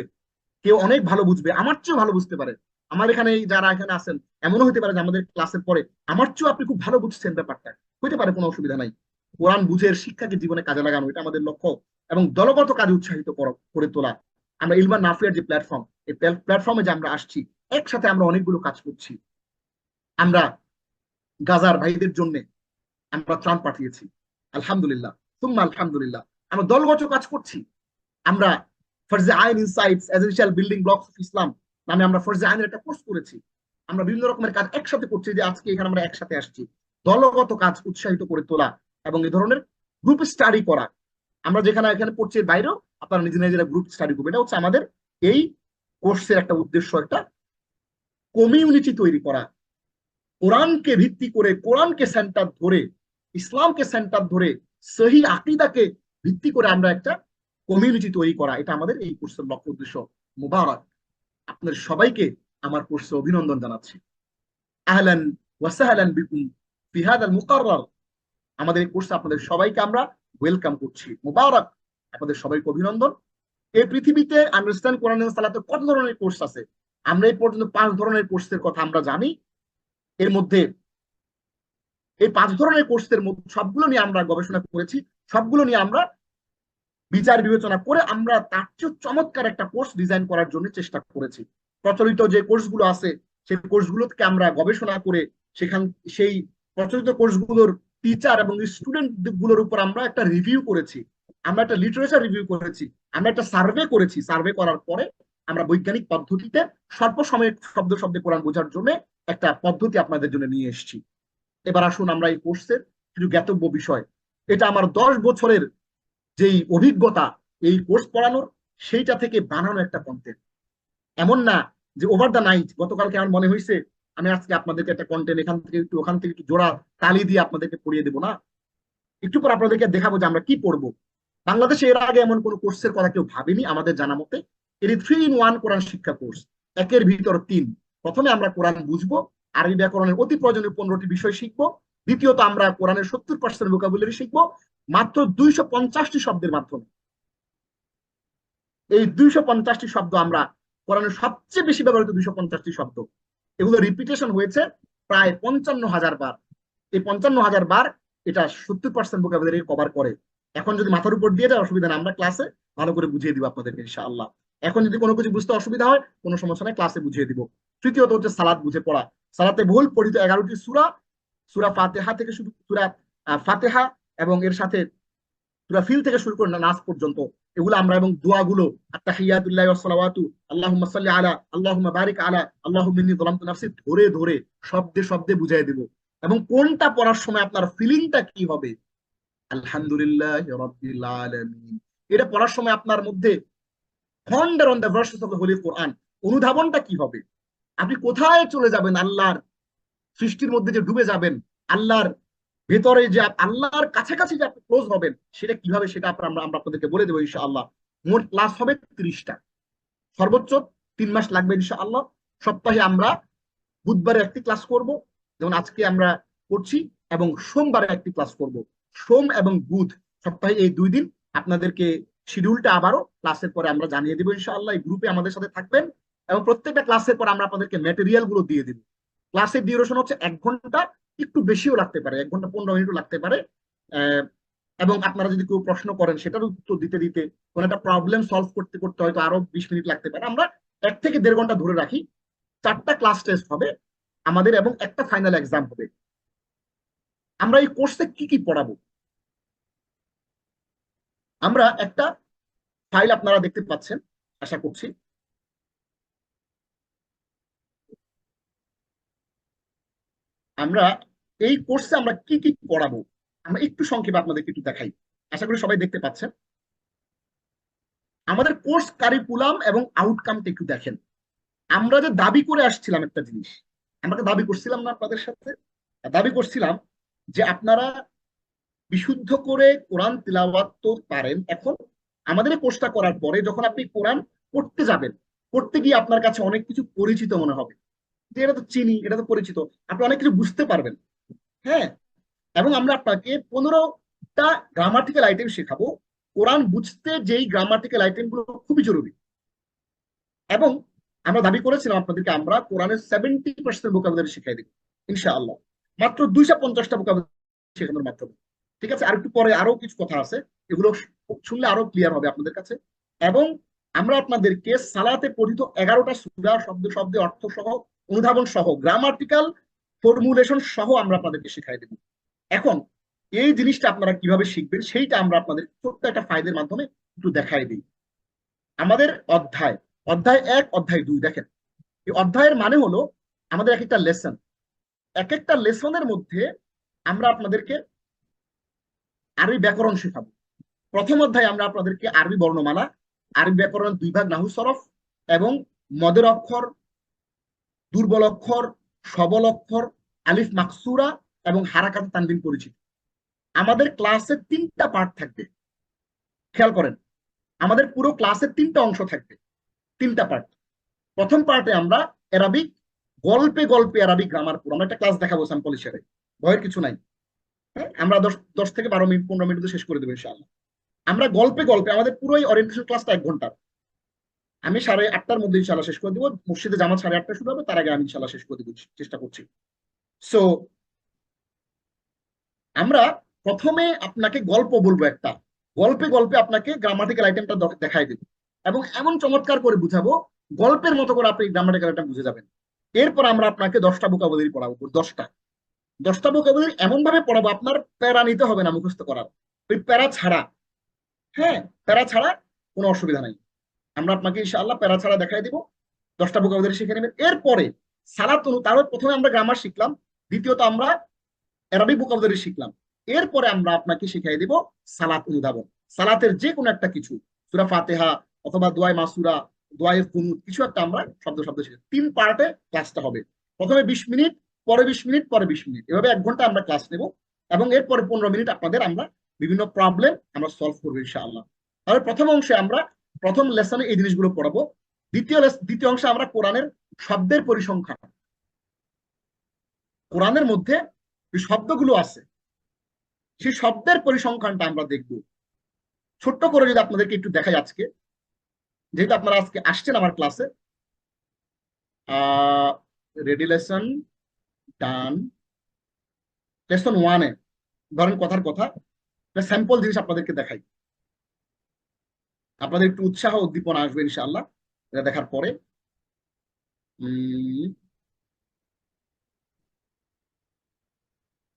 কেউ অনেক ভালো বুঝবে, আমার চেয়েও ভালো বুঝতে পারে। আমার এখানে যারা এখানে আছেন, এমনও হতে পারে যে আমাদের ক্লাসের পরে আমার চেয়েও আপনি খুব ভালো বুঝছেন ব্যাপারটা, হইতে পারে, কোনো অসুবিধা নাই। কোরআন বুঝের শিক্ষাকে জীবনে কাজে লাগানো, এটা আমাদের লক্ষ্য, এবং দলগত কাজে উৎসাহিত করে তোলা। আমরা ইলমান নাফিয়ার যে প্ল্যাটফর্ম, এই প্ল্যাটফর্মে যে আমরা আসছি, একসাথে আমরা অনেকগুলো কাজ করছি। আমরা গাজার ভাইদের জন্য আমরা ত্রাণ পাঠিয়েছি, আলহামদুলিল্লাহ, সুম্মা আলহামদুলিল্লাহ। আমরা দলগত কাজ করছি। আমরা ফরজে আইন insights essential building blocks of Islam নামে আমরা ফরজে আইনের একটা কোর্স করেছি। আমরা বিভিন্ন রকমের কাজ একসাথে করছি, যে আজকে এখানে আমরা একসাথে আসছি, দলগত কাজ উৎসাহিত করে তোলা এবং এই ধরনের গ্রুপ স্টাডি করা। আমরা যেখানে এখানে পড়ছি বাইরেও আপনারা নিজে নিজেরা গ্রুপ স্টাডি করবেন। এটা হচ্ছে আমাদের এই কোর্সের একটা উদ্দেশ্য, একটা কমিউনিটি তৈরি করা, কোরআনকে ভিত্তি করে, কোরআনকে সেন্টার ধরে, ইসলামকে সেন্টার ধরে, সহি আকীদাকে ভিত্তি করে আমরা একটা কমিউনিটি তৈরি করা। এটা আমাদের এই কোর্সের লক্ষ্য উদ্দেশ্য। মুবারক, আপনাদের সবাইকে আমার কোর্সে অভিনন্দন জানাচ্ছি। আহলান ওয়া সাহলান বিকুম ফি হাদাল মুকাররার। আমাদের এই কোর্সে আপনাদের সবাইকে আমরা ওয়েলকাম করছি। মুবারক, আপনাদের সবাইকে অভিনন্দন। এই পৃথিবীতে আন্ডারস্ট্যান্ড কোরআন এবং সালাতে কত ধরনের কোর্স আছে? আমরা এই পর্যন্ত 5 ধরনের কোর্সের কথা আমরা জানি। এর মধ্যে এই 5 ধরনের কোর্সের মধ্যে সবগুলো নিয়ে আমরা গবেষণা করেছি, সবগুলো নিয়ে আমরা বিচার বিবেচনা করে আমরা তার চেয়ে চমৎকার একটা কোর্স ডিজাইন করার জন্য চেষ্টা করেছি। প্রচলিত যে কোর্সগুলো আছে সেই কোর্সগুলোকে আমরা গবেষণা করে সেই প্রচলিত কোর্সগুলোর টিচার এবং স্টুডেন্ট গুলোর উপর আমরা একটা রিভিউ করেছি, আমরা একটা লিটারেচার রিভিউ করেছি, আমরা একটা সার্ভে করেছি। সার্ভে করার পরে আমরা বৈজ্ঞানিক পদ্ধতিতে স্বল্প সময়ে শব্দ শব্দে কোরআন বোঝার জন্য একটা পদ্ধতি আপনাদের জন্য নিয়ে এসেছি। এবার আসুন আমরা এই কোর্সের কিছু জ্ঞাতব্য বিষয়। এটা আমার 10 বছরের যেই অভিজ্ঞতা এই কোর্স পড়ানোর, সেইটা থেকে বানানো একটা কন্টেন্ট। এমন না যে ওভার দ্য নাইট গতকালকে আমার মনে হয়েছে আমি আজকে আপনাদেরকে একটা কন্টেন্ট এখান থেকে একটু ওখান থেকে একটু জোড়া তালি দিয়ে আপনাদেরকে পড়িয়ে দেবো না, একটু পর আপনাদেরকে দেখাবো যে আমরা কি পড়বো। বাংলাদেশে এর আগে এমন কোন কোর্সের কথা কেউ ভাবেনি আমাদের জানা মতে। এটি 3 in 1 কোরআন শিক্ষা কোর্স, একের ভিতর 3। প্রথমে আমরা কোরআন বুঝবো, আরবি ব্যাকরণের অতি প্রয়োজনীয় 15টি বিষয় শিখবো। দ্বিতীয়ত আমরা কোরআনের 70% ভোকাবুলারি শিখবো মাত্র 250টি শব্দের মাধ্যমে। এই 250টি শব্দ আমরা কোরআনের সবচেয়ে বেশি ব্যবহৃত 250টি শব্দ, এগুলো রিপিটেশন হয়েছে প্রায় 55,000 বার। এই 55,000 বার এটা 70% ভোকাবুলারি কভার করে। এখন যদি মাথার উপর দিয়ে যায় অসুবিধা না, আমরা ক্লাসে ভালো করে বুঝিয়ে দিব আপনাদেরকে ইনশাআল্লাহ। এখন যদি কোনো কিছু বুঝতে অসুবিধা হয় কোনো সমস্যা নাই, ক্লাসে বুঝিয়ে দিব। তৃতীয়ত হচ্ছে সালাত বুঝে পড়া। সালাতে বহুল পঠিত 11টি সূরা, সূরা ফাতিহা থেকে শুরু, সূরা ফাতিহা এবং এর সাথে সূরা ফিল থেকে শুরু করে নাস পর্যন্ত, এগুলো আমরা এবং দোয়াগুলো আত্তাহিয়াতুল্লাহি ওয়াস সালাওয়াতু আল্লাহুম্মা সাল্লি আলা আল্লাহুম্মা বারিক আলা আল্লাহুম্মা ইন্নী যালামতু নাফসি ধরে ধরে শব্দে শব্দে বুঝিয়ে দেব। এবং কোনটা পড়ার সময় আপনার ফিলিংটা কি হবে, আলহামদুলিল্লাহি রাব্বিল আলামিন, এটা পড়ার সময় আপনার মধ্যে ponder on the verses of the holy Quran, অনুধাবনটা কি হবে, আপনি কোথায় চলে যাবেন, আল্লাহর সৃষ্টির মধ্যে যে ডুবে যাবেন, আল্লাহর ভেতরে যে আল্লাহর কাছাকাছি যে আপনি ক্লোজ হবেন, সেটা কিভাবে, সেটা আমরা আপনাদেরকে বলে দেবো ইনশাআল্লাহ। মোট ক্লাস হবে 30টা, সর্বোচ্চ 3 মাস লাগবে ইনশাআল্লাহ। সপ্তাহে আমরা বুধবারে একটি ক্লাস করব, যেমন আজকে আমরা করছি, এবং সোমবারে একটি ক্লাস করব। সোম এবং বুধ সপ্তাহে এই 2 দিন আপনাদেরকে শিডিউলটা আবারও ক্লাসের পরে আমরা জানিয়ে দেবো ইনশাআল্লাহ। এই গ্রুপে আমাদের সাথে থাকবেন এবং প্রত্যেকটা ক্লাসের পর আমরা আপনাদেরকে ম্যাটেরিয়াল গুলো দিয়ে দিব। ক্লাসের ডিউরেশন হচ্ছে 1 ঘন্টা, একটু বেশিও লাগতে পারে, 1 ঘন্টা 15 মিনিটও লাগতে পারে। এবং আপনারা যদি কেউ প্রশ্ন করেন সেটার উত্তর দিতে দিতে, কোনো একটা প্রবলেম সলভ করতে করতে হয়তো আরো 20 মিনিট লাগতে পারে। আমরা 1 থেকে 1.5 ঘন্টা ধরে রাখি। 4টা ক্লাস টেস্ট হবে আমাদের এবং একটা ফাইনাল এক্সাম হবে। আমরা এই কোর্সে কি কি পড়াবো, আমরা একটা ফাইল আপনারা দেখতে পাচ্ছেন আশা করছি। আমরা এই কোর্সে আমরা কি কি পড়াবো আমরা একটু সংক্ষেপে আপনাদেরকে একটু দেখাই, আশা করি সবাই দেখতে পাচ্ছেন। আমাদের কোর্স কারিকুলাম এবং আউটকামটা একটু দেখেন। আমরা যে দাবি করে আসছিলাম একটা জিনিস, আমরা দাবি করছিলাম না আপনাদের সাথে, দাবি করছিলাম যে আপনারা বিশুদ্ধ করে কোরআন তিলাওয়াত তো পারেন। এখন আমাদের এই কোর্সটা করার পরে যখন আপনি কোরআন পড়তে যাবেন, পড়তে গিয়ে আপনার কাছে অনেক কিছু পরিচিত মনে হবে, যে এটা তো চিনি, এটা তো পরিচিত, আপনি অনেক কিছু বুঝতে পারবেন। হ্যাঁ, এবং আমরা আপনাকে 15টা গ্রামাটিক্যাল আইটেম শেখাবো। কোরআন বুঝতে যেই গ্রামাটিক্যাল আইটেম গুলো খুবই জরুরি। এবং আমরা দাবি করেছিলাম আপনাদেরকে আমরা কোরআনের 70% ভোকাবুলারি শিখাই দিব ইনশাআল্লাহ, মাত্র 250টা ভোকাবুলারি শেখানোর মাধ্যমে। ঠিক আছে, আর একটু পরে আরো কিছু কথা আছে, এগুলো শুনলে আরো ক্লিয়ার হবে আপনাদের কাছে। এবং আমরা আপনাদেরকে সালাতে পঠিত 11টা সূরা শব্দ শব্দে অর্থ সহ, অনুধাবন সহ, গ্রামাটিক্যাল ফর্মুলেশন সহ আমরা আপনাদেরকে শেখাই দেব। এখন এই জিনিসটা আপনারা কিভাবে শিখবেন সেইটা আমরা আপনাদের ছোট্ট একটা ফাইলের মাধ্যমে একটু দেখাই দিই। আমাদের অধ্যায়, অধ্যায় 1 অধ্যায় 2 দেখেন, এই অধ্যায়ের মানে হলো আমাদের এক একটা লেসন, এক একটা লেসনের মধ্যে আমরা আপনাদেরকে আরবি ব্যাকরণ শেখাবো। প্রথম অধ্যায়ে আমরা আপনাদেরকে আরবি বর্ণমালা, আরবি ব্যাকরণ 2 ভাগ নাহু সরফ এবং মদের অক্ষর, দুর্বল অক্ষর, সবল অক্ষর, আলিফ মাকসুরা এবং হারাকাত তানবিন পরিচিত। আমাদের ক্লাসে 3টা পার্ট থাকবে, খেয়াল করেন, আমাদের পুরো ক্লাসে 3টা অংশ থাকবে, 3টা পার্ট। প্রথম পার্টে আমরা অ্যারাবিক গল্পে গল্পে অ্যারাবিক গ্রামার পড়ব, আমরা একটা ক্লাস দেখাবো স্যাম্পল হিসেবে, ভয়ের কিছু নাই। হ্যাঁ, আমরা 10 থেকে 12 মিনিট 15 মিনিট শেষ করে দেবো ইনশাআল্লাহ। আমরা গল্পে গল্পে, আমাদের পুরো ওরিয়েন্টেশন ক্লাসটা 1 ঘন্টা, আমি 8:30টার মধ্যে ইনশাআল্লাহ শেষ করে দিব। মসজিদে জামাত 8:30 শুরু হবে, তার আগে আমি ইনশাআল্লাহ শেষ করে দিব, চেষ্টা করছি। সো আমরা প্রথমে আপনাকে গল্প বলবো, একটা গল্পে গল্পে আপনাকে গ্রামাটিক্যাল আইটেমটা দেখাই দেব এবং এমন চমৎকার করে বুঝাবো, গল্পের মতো করে আপনি গ্রামাটিক্যাল আইটেম বুঝে যাবেন। এরপর আমরা আপনাকে 10টা ভোকাবুলারি পড়াবো, 10টা ভোকাবুলারি এমন ভাবে পড়াবো আপনার প্যারা নিতে হবে না মুখস্থ করার, ওই প্যারা ছাড়া। হ্যাঁ, প্যারা ছাড়া কোনো অসুবিধা নাই, আমরা আপনাকে ইনশাআল্লাহ প্যারা ছাড়া দেখাই দিব, 10টা ভোকাবুলারি শিখে নেবেন। এরপরে সালাত, তারপর প্রথমে আমরা গ্রামার শিখলাম, দ্বিতীয়ত আমরা অ্যারাবিক ভোকাবুলারি শিখলাম, এরপরে আমরা আপনাকে শিখাই দিব সালাত অনুধাবন। সালাতের যে কোনো একটা কিছু, সূরা ফাতিহা অথবা দোয়ায়ে মাসুরা, দোয়ায়ে কুনুত, কিছু একটা আমরা শব্দ শব্দ শিখি। 3 পার্টে ক্লাসটা হবে, প্রথমে 20 মিনিট, পরে 20 মিনিট, পরে 20 মিনিট, এভাবে 1 ঘন্টা আমরা ক্লাস নেব এবং এরপরে 15 মিনিট আপনাদের আমরা বিভিন্ন প্রবলেম আমরা সলভ করবো ইনশাআল্লাহ। তাহলে প্রথম অংশে আমরা প্রথম লেসনে এই জিনিসগুলো পড়াবো। দ্বিতীয় অংশে আমরা কোরআনের শব্দের পরিসংখ্যান, কোরআনের মধ্যে যে শব্দগুলো আছে সেই শব্দের পরিসংখ্যানটা আমরা দেখব। ছোট্ট করে যদি আপনাদেরকে একটু দেখাই আজকে, যেহেতু আপনারা আজকে আসছেন আমার ক্লাসে, রেডি লেসন ডান, লেসন 1-এ ধরেন কথার কথা স্যাম্পল জিনিস আপনাদেরকে দেখাই, আপনাদের একটু উৎসাহ উদ্দীপনা আসবে ইনশাআল্লাহ এটা দেখার পরে।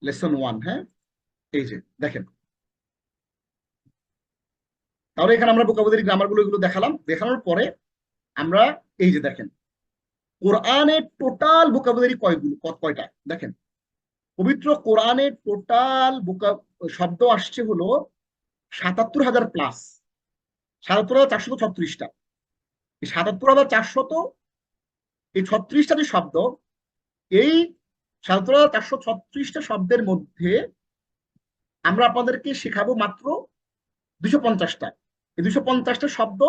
লেসন 1, হ্যাঁ, এই যে দেখেন, তাহলে এখানে আমরা ভোকাবুলারি গ্রামার গুলো এগুলো দেখালাম, দেখানোর পরে আমরা এই যে দেখেন কোরআনের টোটাল ভোকাবুলারি কয়টা দেখেন, পবিত্র কোরআনের টোটাল শব্দ আসছে হলো 77,000 প্লাস, 77,436টা। এই 77,400 এই 36টা যে শব্দ, এই 77,436টা শব্দের মধ্যে আমরা আপনাদেরকে শেখাবো মাত্র 250টা। এই 250টা শব্দ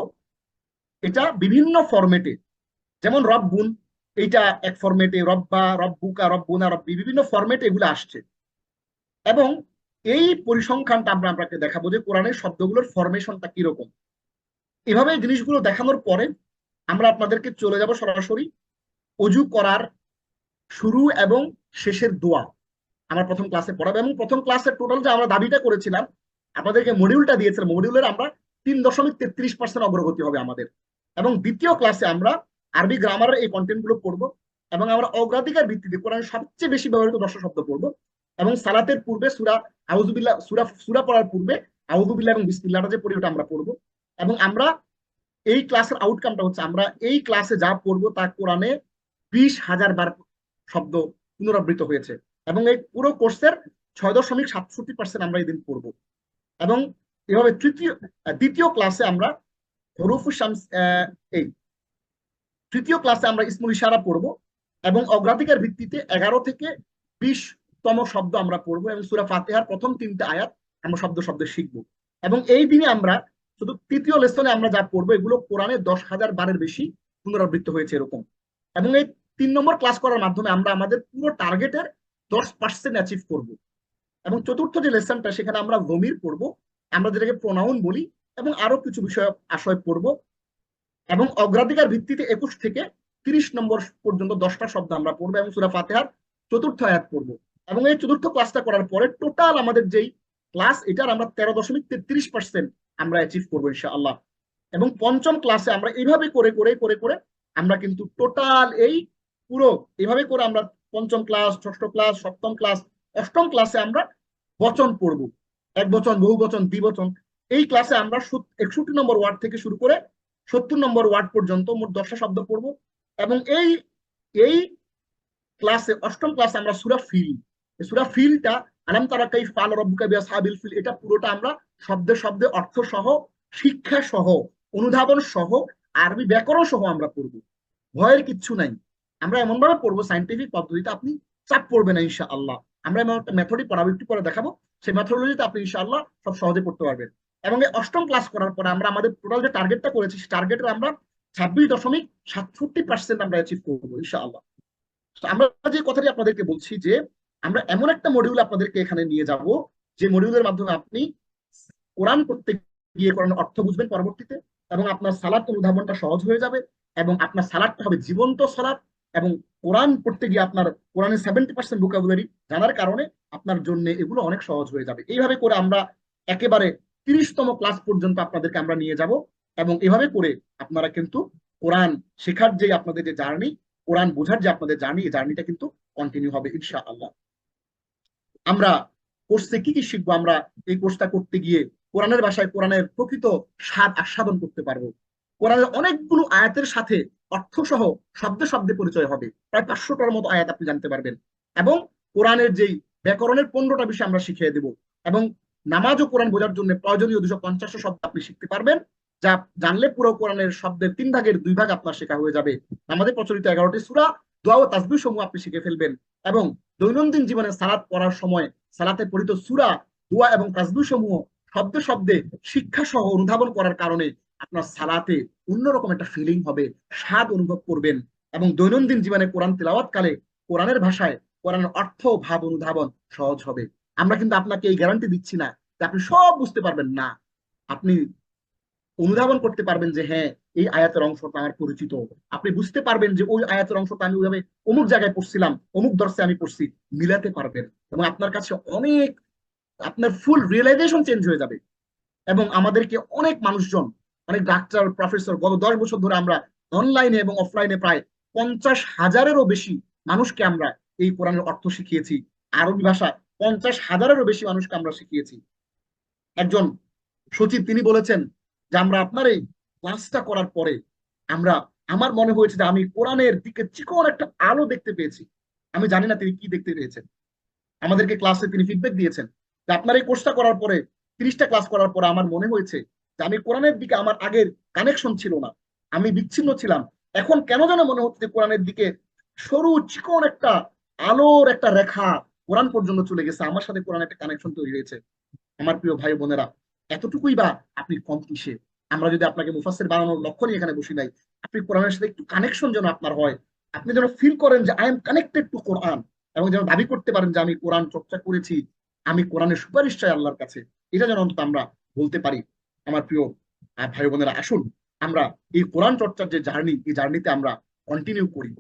এটা বিভিন্ন ফরম্যাটে, যেমন রব্বুন, এইটা এক ফরম্যাটে, রব্বা, রব্বুকা, রব্বুনা, রব্বি, বিভিন্ন ফরম্যাটে এগুলো আসছে। এবং এই পরিসংখ্যানটা আমরা আপনাকে দেখাবো যে কোরআনের শব্দগুলোর ফরমেশনটা কিরকম। এভাবে জিনিসগুলো দেখানোর পরে আমরা আপনাদেরকে চলে যাব সরাসরি অজু করার শুরু এবং শেষের দোয়া আমরা প্রথম ক্লাসে পড়াবো। এবং প্রথম ক্লাসের টোটাল যে আমরা দাবিটা করেছিলাম, আপনাদেরকে মডিউলটা দিয়েছিলাম, মডিউলের আমরা 3.33% অগ্রগতি হবে আমাদের। এবং দ্বিতীয় ক্লাসে আমরা আরবি গ্রামারের এই কন্টেন্ট গুলো পড়বো এবং আমরা অগ্রাধিকার ভিত্তিতে কোরআনের সবচেয়ে বেশি ব্যবহৃত 10টা শব্দ পড়বো। এবং সালাতের পূর্বে সূরা আউযুবিল্লাহ, সূরা পড়ার পূর্বে আউযুবিল্লাহ এবং বিসমিল্লাহটা যে পড়ি ওটা আমরা পড়বো। এবং আমরা এই ক্লাসের আউটকামটা হচ্ছে আমরা এই ক্লাসে যা পড়বো তা কোরআনে 20,000 বার শব্দ পুনরাবৃত্ত হয়েছে এবং এই পুরো কোর্সের 6.67% আমরা এই দিন পড়বো। এবং এভাবে দ্বিতীয় ক্লাসে আমরা হরুফ শামস, এই তৃতীয় ক্লাসে আমরা ইসমুল ইশারা পড়বো এবং অগ্রাধিকার ভিত্তিতে 11 থেকে 20তম শব্দ আমরা পড়বো এবং সূরা ফাতিহার প্রথম 3টে আয়াত আমরা শব্দ শব্দ শিখবো। এবং এই দিনে আমরা শুধু তৃতীয় লেসনে আমরা যা পড়বো এগুলো কোরআনে 10,000 বারের বেশি পুনরাবৃত্ত হয়েছে এরকম। এবং এই 3 নম্বর ক্লাস করার মাধ্যমে আমরা আমাদের পুরো টার্গেটের 10% অ্যাচিভ করব। এবং চতুর্থ যে লেসনটা সেখানে আমরা জমির পড়বো, আমরা যেটাকে প্রোনাউন বলি, এবং আরো কিছু বিষয় আশয় পড়বো। এবং অগ্রাধিকার ভিত্তিতে 21 থেকে 30 নম্বর পর্যন্ত 10টা শব্দ আমরা পড়বো এবং সূরা ফাতিহার 4র্থ আয়াত পড়বো। এবং এই চতুর্থ ক্লাসটা করার পরে টোটাল আমাদের যেই ক্লাস এটার আমরা 13.33% আমরা অ্যাচিভ করবো ইনশাআল্লাহ। এবং পঞ্চম ক্লাসে আমরা এইভাবে করে করে করে করে আমরা কিন্তু টোটাল এই পুরো এইভাবে করে আমরা পঞ্চম ক্লাস, ষষ্ঠ ক্লাস, সপ্তম ক্লাস, অষ্টম ক্লাসে আমরা বচন পড়বো, এক বচন, বহু বচন, দ্বিবচন। এই ক্লাসে আমরা 61 নম্বর ওয়ার্ড থেকে শুরু করে 70 নম্বর ওয়ার্ড পর্যন্ত মোট 10টা শব্দ পড়বো। এবং এই এই ক্লাসে, অষ্টম ক্লাসে আমরা সূরা ফিল, সূরা ফিলটা আলাম তারা কাইফ ফাআল রাব্বুকা বিআসহাবিল ফিল, এটা পুরোটা আমরা শব্দে শব্দে অর্থ সহ, শিক্ষা সহ, অনুধাবন সহ, আরবি ব্যাকরণ সহ আমরা পড়বো। ভয়ের কিচ্ছু নাই। আমরা এমন ভাবে পড়বো সাইন্টিফিক পদ্ধতিতে, আপনি চাপ পড়বে না ইনশাআল্লাহ। আমরা এমন একটা মেথডই পড়াবো, একটু পরে দেখাবো। সেই মেথডোলজিতে আপনি ইনশাআল্লাহ সব সহজে পড়তে পারবেন। এবং এই অষ্টম ক্লাস করার পরে আমরা আমাদের টোটাল যে টার্গেটটা করেছি, সেই টার্গেটের আমরা 26.67% আমরা অ্যাচিভ করবো ইনশাআল্লাহ। আমরা যে কথাটি আপনাদেরকে বলছি যে আমরা এমন একটা মডিউল আপনাদেরকে এখানে নিয়ে যাব, যে মডিউলের মাধ্যমে আপনি কোরআন পড়তে গিয়ে কোরআন অর্থ বুঝবেন পরবর্তীতে, এবং আপনার সালাত অনুধাবনটা সহজ হয়ে যাবে, এবং আপনার সালাদটা হবে জীবন্ত সালাত। এবং কোরআন পড়তে গিয়ে আপনার কোরআনের 70% ভোকাবুলারি জানার কারণে আপনার জন্য এগুলো অনেক সহজ হয়ে যাবে। এইভাবে করে আমরা একেবারে 30তম ক্লাস পর্যন্ত আপনাদেরকে আমরা নিয়ে যাব। এবং এভাবে করে আপনারা কিন্তু কোরআন শেখার যে আপনাদের যে জার্নি, কোরআন বোঝার যে আপনাদের জার্নি, এই জার্নিটা কিন্তু কন্টিনিউ হবে ইনশাআল্লাহ। আমরা কোর্সে কি কি শিখবো? আমরা এই কোর্সটা করতে গিয়ে কোরআনের ভাষায় কোরআনের প্রকৃত স্বাদ আস্বাদন করতে পারবো। কোরআনের অনেকগুলো আয়াতের সাথে অর্থ সহ শব্দে শব্দে পরিচয় হবে, প্রায় 500টার মতো আয়াত আপনি জানতে পারবেন। এবং কোরআনের যেই ব্যাকরণের 15টা বিষয় আমরা শিখিয়ে দেব। এবং নামাজ ও কোরআন বোঝার জন্য প্রয়োজনীয় 250 শব্দ আপনি শিখতে পারবেন, যা জানলে পুরো কোরআনের শব্দের 3 ভাগের 2 ভাগ আপনার শেখা হয়ে যাবে। আমাদের প্রচলিত 11টি সূরা, দোয়া ও তাসবিহ সমূহ আপনি শিখে ফেলবেন। এবং দৈনন্দিন জীবনে সালাত পড়ার সময় সালাতে পড়িত সূরা, দোয়া এবং তাসবিহ সমূহ শব্দে শব্দে শিক্ষা সহ অনুধাবন করার কারণে আপনার সালাতে অন্যরকম একটা ফিলিং হবে, স্বাদ অনুভব করবেন। এবং দৈনন্দিন জীবনে কোরআন তেলাওয়াত কালে কোরআনের ভাষায় কোরআনের অর্থ ভাব অনুধাবন সহজ হবে। আমরা কিন্তু আপনাকে এই গ্যারান্টি দিচ্ছি না যে আপনি সব বুঝতে পারবেন না। আপনি অনুধাবন করতে পারবেন যে হ্যাঁ, এই আয়াতের অংশটা আমার পরিচিত। আপনি বুঝতে পারবেন যে ওই আয়াতের অংশটা আমি ওইভাবে অমুক জায়গায় পড়ছিলাম, অমুক দর্শে আমি পড়ছি, মিলাতে পারবেন। এবং আপনার কাছে অনেক, আপনার ফুল রিয়েলাইজেশন চেঞ্জ হয়ে যাবে। এবং আমাদেরকে অনেক মানুষজন, অনেক ডাক্তার, প্রফেসর, গত 10 বছর ধরে আমরা অনলাইনে এবং অফলাইনে প্রায় 50,000-এরও বেশি মানুষকে আমরা এই কোরআনের অর্থ শিখিয়েছি। আরবি ভাষা 50,000-এরও বেশি মানুষকে আমরা শিখিয়েছি। একজন সচিব তিনি বলেছেন যে আমরা আপনার এই ক্লাসটা করার পরে আমরা, আমার মনে হয়েছে যে আমি কোরআনের দিকে চিকন একটা আলো দেখতে পেয়েছি। আমি জানি না তিনি কি দেখতে পেয়েছেন। আমাদেরকে ক্লাসে তিনি ফিডব্যাক দিয়েছেন যে আপনার এই কোর্সটা করার পরে, 30টা ক্লাস করার পরে আমার মনে হয়েছে যে আমি কোরআনের দিকে আমার আগের কানেকশন ছিল না, আমি বিচ্ছিন্ন ছিলাম। এখন কেন যেন মনে হচ্ছে যে কোরআনের দিকে সরু চিকন একটা আলোর একটা রেখা কোরআন পর্যন্ত চলে গেছে, আমার সাথে কোরআন একটা কানেকশন তৈরি হয়েছে। আমার প্রিয় ভাই বোনেরা, এতটুকুই বা আপনি কম কিসে? আমরা যদি আপনাকে মুফাসসির বানানোর লক্ষ্য নিয়ে এখানে বসি নাই, আপনি কোরআনের সাথে একটু কানেকশন যেন আপনার হয়, আপনি যেন ফিল করেন যে আই এম কানেক্টেড টু কোরআন, এবং যেন দাবি করতে পারেন যে আমি কোরআন চর্চা করেছি, আমি কোরআনের সুপারিশ চাই আল্লাহর কাছে, এটা যেন অন্তত আমরা বলতে পারি। আমার প্রিয় ভাই বোনেরা, আসুন আমরা এই কোরআন চর্চার যে জার্নি, এই জার্নিতে আমরা কন্টিনিউ করি।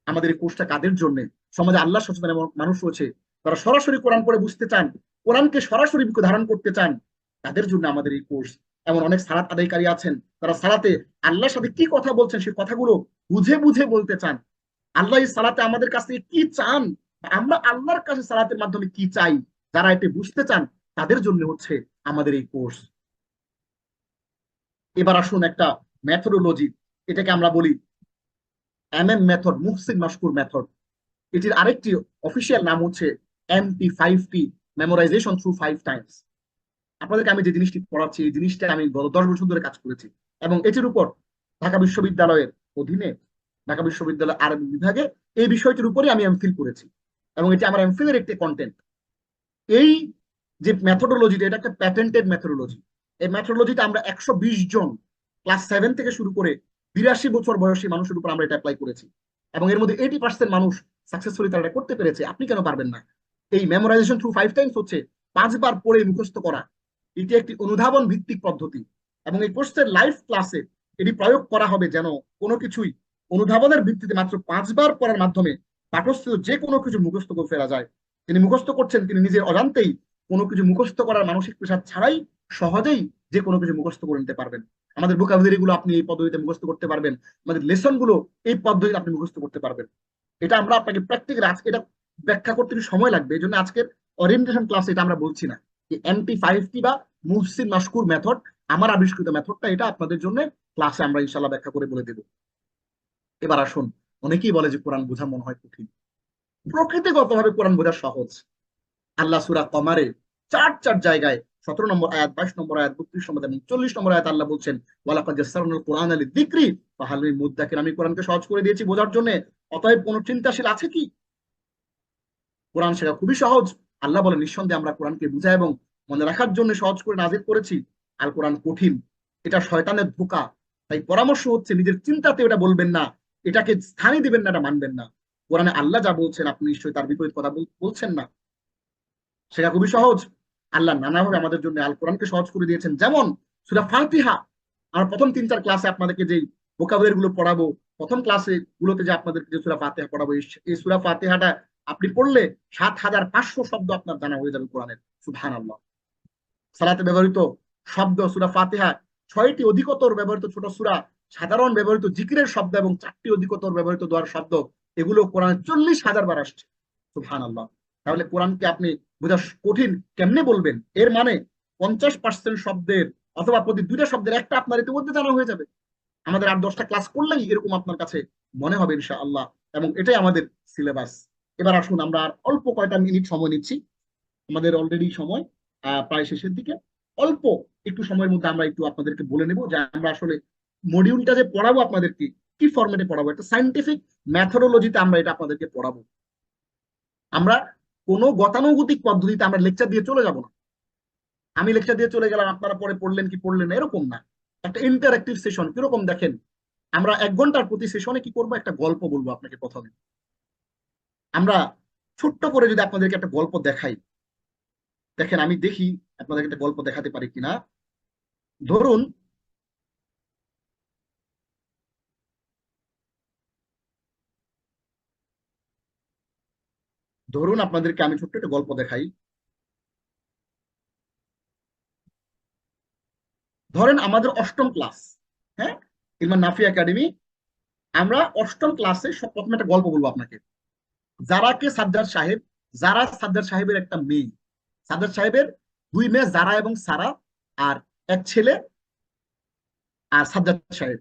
আমাদের এই কোর্সটা কাদের জন্য? সমাজে আল্লাহ সচেতন এমন মানুষ রয়েছে, তারা সরাসরি কোরআন পড়ে বুঝতে চান, কোরআনকে সরাসরি বুকে ধারণ করতে চান, তাদের জন্য আমাদের এই কোর্স। এমন অনেক সালাত আদায়কারী আছেন, তারা সালাতে আল্লাহর সাথে কি কথা বলছেন সেই কথাগুলো বুঝে বুঝে বলতে চান। আল্লাহ এই সালাতে আমাদের কাছে কি চান, আমরা আল্লাহর কাছে সালাতের মাধ্যমে কি চাই, যারা এটি বুঝতে চান, তাদের জন্য হচ্ছে আমাদের এই কোর্স। এবার আসুন একটা মেথোডোলজি, এটাকে আমরা বলি এমএম মেথড, মুহসিন মাশকুর মেথড। এটির আরেকটি অফিসিয়াল নাম হচ্ছে MP5T, মেমোরাইজেশন থ্রু 5 টাইমস। আপনাদেরকে আমি যে জিনিসটি পড়াচ্ছি, এই জিনিসটা আমি গত 10 বছর ধরে কাজ করেছি, এবং এটির উপর ঢাকা বিশ্ববিদ্যালয়ের অধীনে, ঢাকা বিশ্ববিদ্যালয় আরবি বিভাগে এই বিষয়টির উপরে আমি এমফিল করেছি, এবং এটি আমার এমফিলের একটি কন্টেন্ট। এই যে মেথোডোলজিটা, এটা একটা প্যাটেন্টেড মেথোডোলজি। এই মেথোডোলজিটা আমরা 120 জন ক্লাস 7 থেকে শুরু করে 82 বছর বয়সী মানুষের উপর আমরা এটা অ্যাপ্লাই করেছি, এবং এর মধ্যে 80% মানুষ সাকসেসফুলি তারা করতে পেরেছে। আপনি কেন পারবেন না? এই মেমোরাইজেশন থ্রু 5 টাইমস হচ্ছে 5 বার পড়ে মুখস্থ করা। এটি একটি অনুধাবন ভিত্তিক পদ্ধতি, এবং এই কোর্সের লাইভ ক্লাসে এটি প্রয়োগ করা হবে যেন কোনো কিছুই অনুধাবনের ভিত্তিতে মাত্র 5 বার পড়ার মাধ্যমে পাঠস্থ যে কোনো কিছু মুখস্থ করে ফেলা যায়। তিনি মুখস্থ করছেন, তিনি নিজের অজান্তেই কোনো কিছু মুখস্থ করার মানসিক প্রেশার ছাড়াই সহজেই যে কোনো কিছু মুখস্থ করে নিতে পারবেন। আমাদের ভোকাবুলারি গুলো আপনি এই পদ্ধতিতে মুখস্থ করতে পারবেন, আমাদের লেসন গুলো এই পদ্ধতিতে আপনি মুখস্থ করতে পারবেন। এটা আমরা আপনাকে প্র্যাকটিক্যাল, আজকে এটা ব্যাখ্যা করতে একটু সময় লাগবে, এই জন্য আজকের ওরিয়েন্টেশন ক্লাস এটা আমরা বলছি না। MP5T বা মুহসিন মাশকুর মেথড, আমার আবিষ্কৃত মেথডটা, এটা আপনাদের জন্য ক্লাসে আমরা ইনশাল্লাহ ব্যাখ্যা করে বলে দেব। এবার আসুন, অনেকেই বলে যে কোরআন বোঝা মনে হয় কঠিন। প্রকৃতিগতভাবে কোরআন বোঝা সহজ। আল্লাহ সূরা কমারে চার চার জায়গায় 17 নম্বর আয়াত, 22 নম্বর আয়াত, 32 নম্বর এবং 40 নম্বর আয়াত আল্লাহ বলছেন ওয়ালাকাদ ইয়াসসারনাল কোরআন লিযিকরি ফাহাল মিন মুদ্দাকির, আমি কোরআনকে সহজ করে দিয়েছি বোঝার জন্য, অতএব কোন চিন্তাশীল আছে কি? কোরআন শেখা খুবই সহজ। আল্লাহ বলেন নিঃসন্দেহে আমরা কোরআনকে বুঝা এবং মনে রাখার জন্য সহজ করে নাজিল করেছি। আর কোরআন কঠিন, এটা শয়তানের ধোঁকা। তাই পরামর্শ হচ্ছে নিজের চিন্তাতে এটা বলবেন না, এটাকে স্থানই দিবেন না, এটা মানবেন না। কোরআনে আল্লাহ যা বলছেন আপনি নিশ্চয়ই তার বিপরীত কথা বলছেন না। সেটা খুবই সহজ। আল্লাহ নানাভাবে আমাদের জন্য আল কোরআনকে সহজ করে দিয়েছেন। যেমন সূরা ফাতিহা, আমরা প্রথম 3-4 ক্লাসে আপনাদেরকে যেই ভোকাবুলারি গুলো পড়াবো, প্রথম ক্লাসে গুলোতে যে আপনাদেরকে যে সূরা ফাতিহা পড়াবো, এই সূরা ফাতিহাটা আপনি পড়লে 7,500 শব্দ আপনার জানা হয়ে যাবে কোরআনের। সুবহানাল্লাহ। সালাতে ব্যবহৃত শব্দ সূরা ফাতিহা 6টি অধিকতর ব্যবহৃত ছোট সূরা, সাধারণ ব্যবহৃত জিকিরের শব্দ এবং 4টি অধিকতর ব্যবহৃত দোয়ার শব্দ, এগুলো কোরআনে 40,000 বার আসছে। সুবহানাল্লাহ। তাহলে কোরআনকে আপনি বোঝা কঠিন কেমনে বলবেন? এর মানে 50% শব্দের অথবা প্রতি 2টা শব্দের একটা আপনার ইতিমধ্যে জানা হয়ে যাবে। আমাদের 8-10টা ক্লাস করলেই এরকম আপনার কাছে মনে হবে ইনশাআল্লাহ, এবং এটাই আমাদের সিলেবাস। এবার আসুন, আমরা আর অল্প কয়টা মিনিট সময় নিচ্ছি, আমাদের অলরেডি সময় প্রায় শেষের দিকে। অল্প একটু সময়ের মধ্যে আমরা একটু আপনাদেরকে বলে নেব যে আমরা আসলে মডিউলটা যে পড়াবো আপনাদেরকে কি ফরম্যাটে পড়াবো, একটা সাইন্টিফিক মেথোডোলজিতে আমরা এটা আপনাদেরকে পড়াবো। আমরা কোনো গতানুগতিক পদ্ধতিতে আমরা লেকচার দিয়ে চলে যাব না। আমি লেকচার দিয়ে চলে গেলাম, আপনারা পরে পড়লেন কি পড়লেন না, এরকম না। একটা ইন্টারেক্টিভ সেশন। কিরকম দেখেন, আমরা 1 ঘন্টার প্রতি সেশনে কি করবো, একটা গল্প বলবো আপনাকে প্রথমে। আমরা ছোট্ট করে যদি আপনাদেরকে একটা গল্প দেখাই, দেখেন আমি দেখি আপনাদেরকে একটা গল্প দেখাতে পারি কিনা। ধরুন ধরুন আপনাদেরকে আমি ছোট্ট একটা গল্প দেখাই। ধরেন আমাদের 8ম ক্লাস, হ্যাঁ, ইলমান নাফি একাডেমি, আমরা 8ম ক্লাসে প্রথমে একটা গল্প বলবো আপনাকে। জারাকে সাজ্জাদ সাহেব, জারা সাজ্জাদ সাহেবের একটা মেয়ে, সাজ্জাদ সাহেবের 2 মেয়ে জারা এবং সারা, আর এক ছেলে আর সাজ্জাদ সাহেব।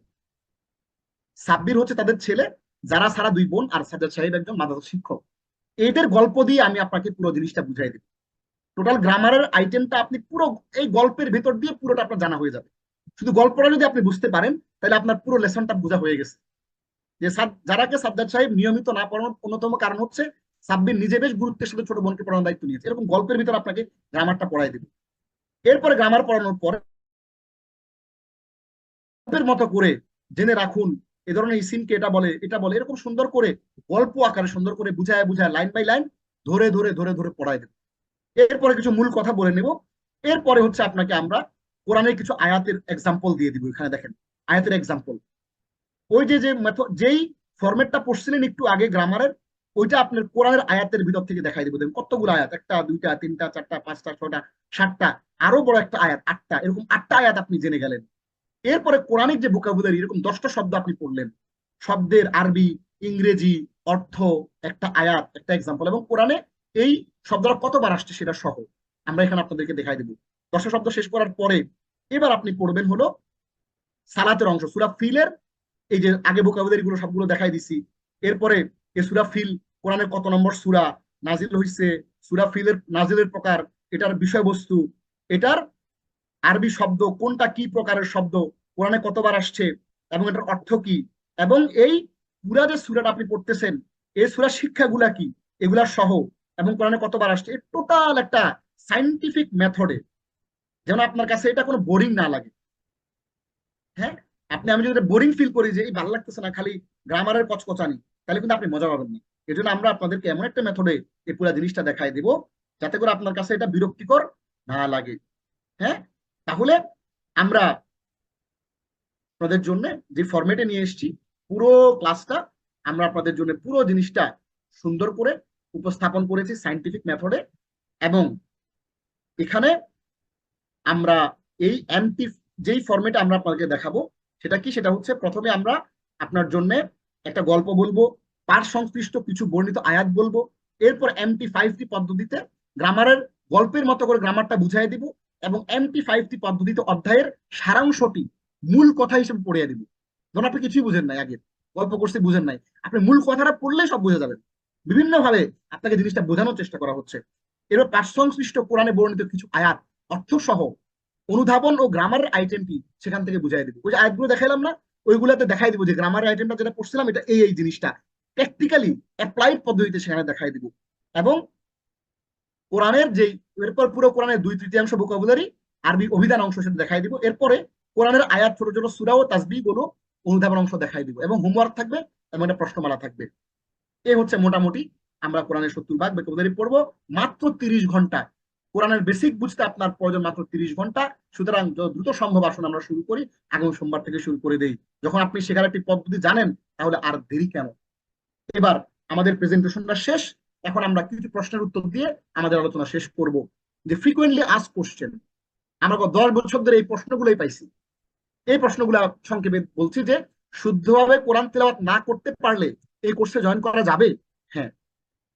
সাব্বির হচ্ছে তাদের ছেলে, যারা সারা 2 বোন, আর সাজ্জাদ সাহেব একজন মাদ্রাসা শিক্ষক। এদের গল্প দিয়ে আমি আপনাকে পুরো জিনিসটা বুঝাই দেব। টোটাল গ্রামারের আইটেমটা আপনি পুরো এই গল্পের ভেতর দিয়ে পুরোটা আপনার জানা হয়ে যাবে। শুধু গল্পটা যদি আপনি বুঝতে পারেন তাহলে আপনার পুরো লেসনটা বোঝা হয়ে গেছে। যে যারাকে সাজ্জাদ সাহেব নিয়মিত না পড়ানোর অন্যতম কারণ হচ্ছে সাব্বির নিজে বেশ গুরুত্বের সাথে ছোট বোনকে পড়ানোর দায়িত্ব নিয়েছে। এরকম গল্পের ভিতর আপনাকে গ্রামারটা পড়াই দেবে। এরপরে গ্রামার পড়ানোর পরে গল্পের মতো করে জেনে রাখুন এ ধরনের ইসিমকে এটা বলে এটা বলে, এরকম সুন্দর করে গল্প আকারে সুন্দর করে বুঝায় বুঝায় লাইন বাই লাইন ধরে ধরে ধরে ধরে পড়াই দেবে। এরপরে কিছু মূল কথা বলে নেব। এরপরে হচ্ছে আপনাকে আমরা কোরআনের কিছু আয়াতের এক্সাম্পল দিয়ে দিব। এখানে দেখেন আয়াতের এক্সাম্পল, ওই যে যে মেথড যেই ফরম্যাটটা পড়ছিলেন একটু আগে গ্রামারের, ওইটা আপনার কোরআনের আয়াতের ভিতর থেকে দেখাই দিব। দেখুন কতগুলো আয়াত, 1টা 2টা 3টা 4টা 5টা 6টা 7টা, আরো বড় একটা আয়াত 8টা, এরকম 8টা আয়াত আপনি জেনে গেলেন। এরপরে কোরআনিক যে ভোকাবুলারি, এরকম 10টা শব্দ আপনি পড়লেন, শব্দের আরবি ইংরেজি অর্থ, একটা আয়াত একটা এক্সাম্পল, এবং কোরআনে এই শব্দটা কতবার আসছে সেটা সহ আমরা এখানে আপনাদেরকে দেখাই দেবো। 10টা শব্দ শেষ করার পরে এবার আপনি পড়বেন হলো সালাতের অংশ, সূরা ফিলের। এই যে আগে ভোকাবুলারি গুলো সবগুলো দেখাই দিছি। এরপরে এই সূরা ফিল কোরআনের কত নম্বর সূরা নাজিল হইছে, সূরা ফিলের নাজিলের প্রকার, এটার বিষয়বস্তু, এটার আরবি শব্দ কোনটা, কি প্রকারের শব্দ, কোরআনে কতবার আসছে এবং এটার অর্থ কি, এবং এই পুরা যে সূরাটা আপনি পড়তেছেন এই সূরার শিক্ষাগুলা কি, এগুলা সহ, এবং কোরআনে কতবার আসছে, টোটাল একটা সাইন্টিফিক মেথডে, যেন আপনার কাছে এটা কোনো বোরিং না লাগে। হ্যাঁ, আমি যদি বোরিং ফিল করি যে এই ভালো লাগতেছে না, খালি গ্রামারের কচকচানি, তাহলে কিন্তু আপনি মজা পাবেন না। এই জন্য আমরা আপনাদেরকে এমন একটা মেথডে এই পুরো জিনিসটা দেখাই দিব যাতে করে আপনার কাছে এটা বিরক্তিকর না লাগে। হ্যাঁ, তাহলে আমরা আপনাদের জন্য যে ফরম্যাটে নিয়ে এসেছি পুরো ক্লাসটা, আমরা আপনাদের জন্য পুরো জিনিসটা সুন্দর করে উপস্থাপন করেছি সাইন্টিফিক মেথডে। এবং এখানে আমরা এই এমপি যেই ফরম্যাটে আমরা আপনাদেরকে দেখাবো সেটা কি, সেটা হচ্ছে প্রথমে আমরা আপনার জন্য একটা গল্প বলবো, পাঠ সংশ্লিষ্ট কিছু বর্ণিত আয়াত বলবো, এরপর MP5T পদ্ধতিতে গ্রামারের গল্পের মতো করে গ্রামারটা বুঝাই দিব, এবং MP5T পদ্ধতিতে অধ্যায়ের সারাংশটি মূল কথা হিসেবে পড়িয়ে দিব। ধরুন আপনি কিছুই বুঝেন নাই, আগে গল্প করতে বুঝেন নাই, আপনি মূল কথাটা পড়লেই সব বুঝে যাবেন। বিভিন্ন ভাবে আপনাকে জিনিসটা বোঝানোর চেষ্টা করা হচ্ছে। এবার পাঠ্যসংশ্লিষ্ট কোরআনে বর্ণিত কিছু আয়াত অর্থ সহ অনুধাবন ও গ্রামারের আইটেমটি সেখান থেকে বুঝাই দিব। ওই যে আয়াতগুলো দেখাইলাম না, ওইগুলোতে দেখাই দিব যে গ্রামারের আইটেমটা যেটা পড়ছিলাম এটা এই জিনিসটা প্র্যাকটিক্যালি অ্যাপ্লাইড পদ্ধতিতে সেখানে দেখাই দিব। এবং কোরআনের যেই এরপর পুরো কোরআনের 2/3 ভোকাবুলারি আরবি অভিধান অংশ সেটা দেখাই দিব। এরপরে কোরআনের আয়াত, ছোট ছোট সূরা ও তাসবিহ গুলো অনুধাবন অংশ দেখাই দিব, এবং হোমওয়ার্ক থাকবে এবং একটা প্রশ্নমালা থাকবে। এই হচ্ছে মোটামুটি আমরা কোরআনের 70 ভাগ ভোকাবুলারি পড়বো মাত্র 30 ঘন্টা। কোরআনের বেসিক বুঝতে আপনার প্রয়োজন মাত্র 30 ঘন্টা। সুতরাং যত দ্রুত সম্ভব আসুন আমরা শুরু করি, আগামী সোমবার থেকে শুরু করে দেই। যখন আপনি শেখার একটি পদ্ধতি জানেন তাহলে আর দেরি কেন। এবার আমাদের প্রেজেন্টেশনটা শেষ, এখন আমরা কিছু প্রশ্নের উত্তর দিয়ে আমাদের আলোচনা শেষ করব। যে ফ্রিকোয়েন্টলি আস্ক কোশ্চেন, আমরা 10 বছর ধরে এই প্রশ্নগুলোই পাইছি। এই প্রশ্নগুলো সংক্ষেপে বলছি যে শুদ্ধভাবে কোরআন তেলাওয়াত না করতে পারলে এই কোর্সে জয়েন করা যাবে? হ্যাঁ,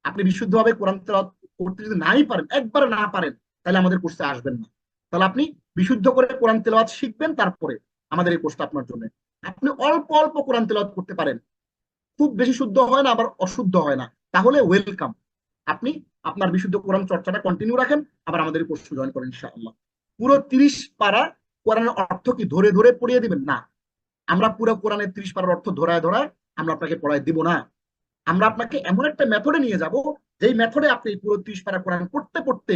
আপনি বিশুদ্ধভাবে কোরআন তেলাওয়াত করতে যদি নাই পারেন, একবারে না পারেন, তাহলে আমাদের কোর্সে আসবেন না। তাহলে আপনি বিশুদ্ধ করে কোরআন তেলাওয়াত শিখবেন, তারপরে আমাদের এই কোর্সটা আপনার জন্য। আপনি অল্প অল্প কোরআন তেলাওয়াত করতে পারেন, খুব বেশি শুদ্ধ হয় না আবার অশুদ্ধ হয় না, তাহলে ওয়েলকাম। আপনি আপনার বিশুদ্ধ কোরআন চর্চাটা কন্টিনিউ রাখেন, আবার আমাদের কোর্স জয়েন করেন ইনশাআল্লাহ। পুরো 30 পারা কোরআনের অর্থ কি ধরে ধরে পড়িয়ে দিবেন? না, আমরা পুরো কোরআনের 30 পারার অর্থ ধরায় ধরায় আমরা আপনাকে পড়ায় দিব না। আমরা আপনাকে এমন একটা মেথডে নিয়ে যাব, যেই মেথডে আপনি পুরো 30 পারা কোরআন পড়তে পড়তে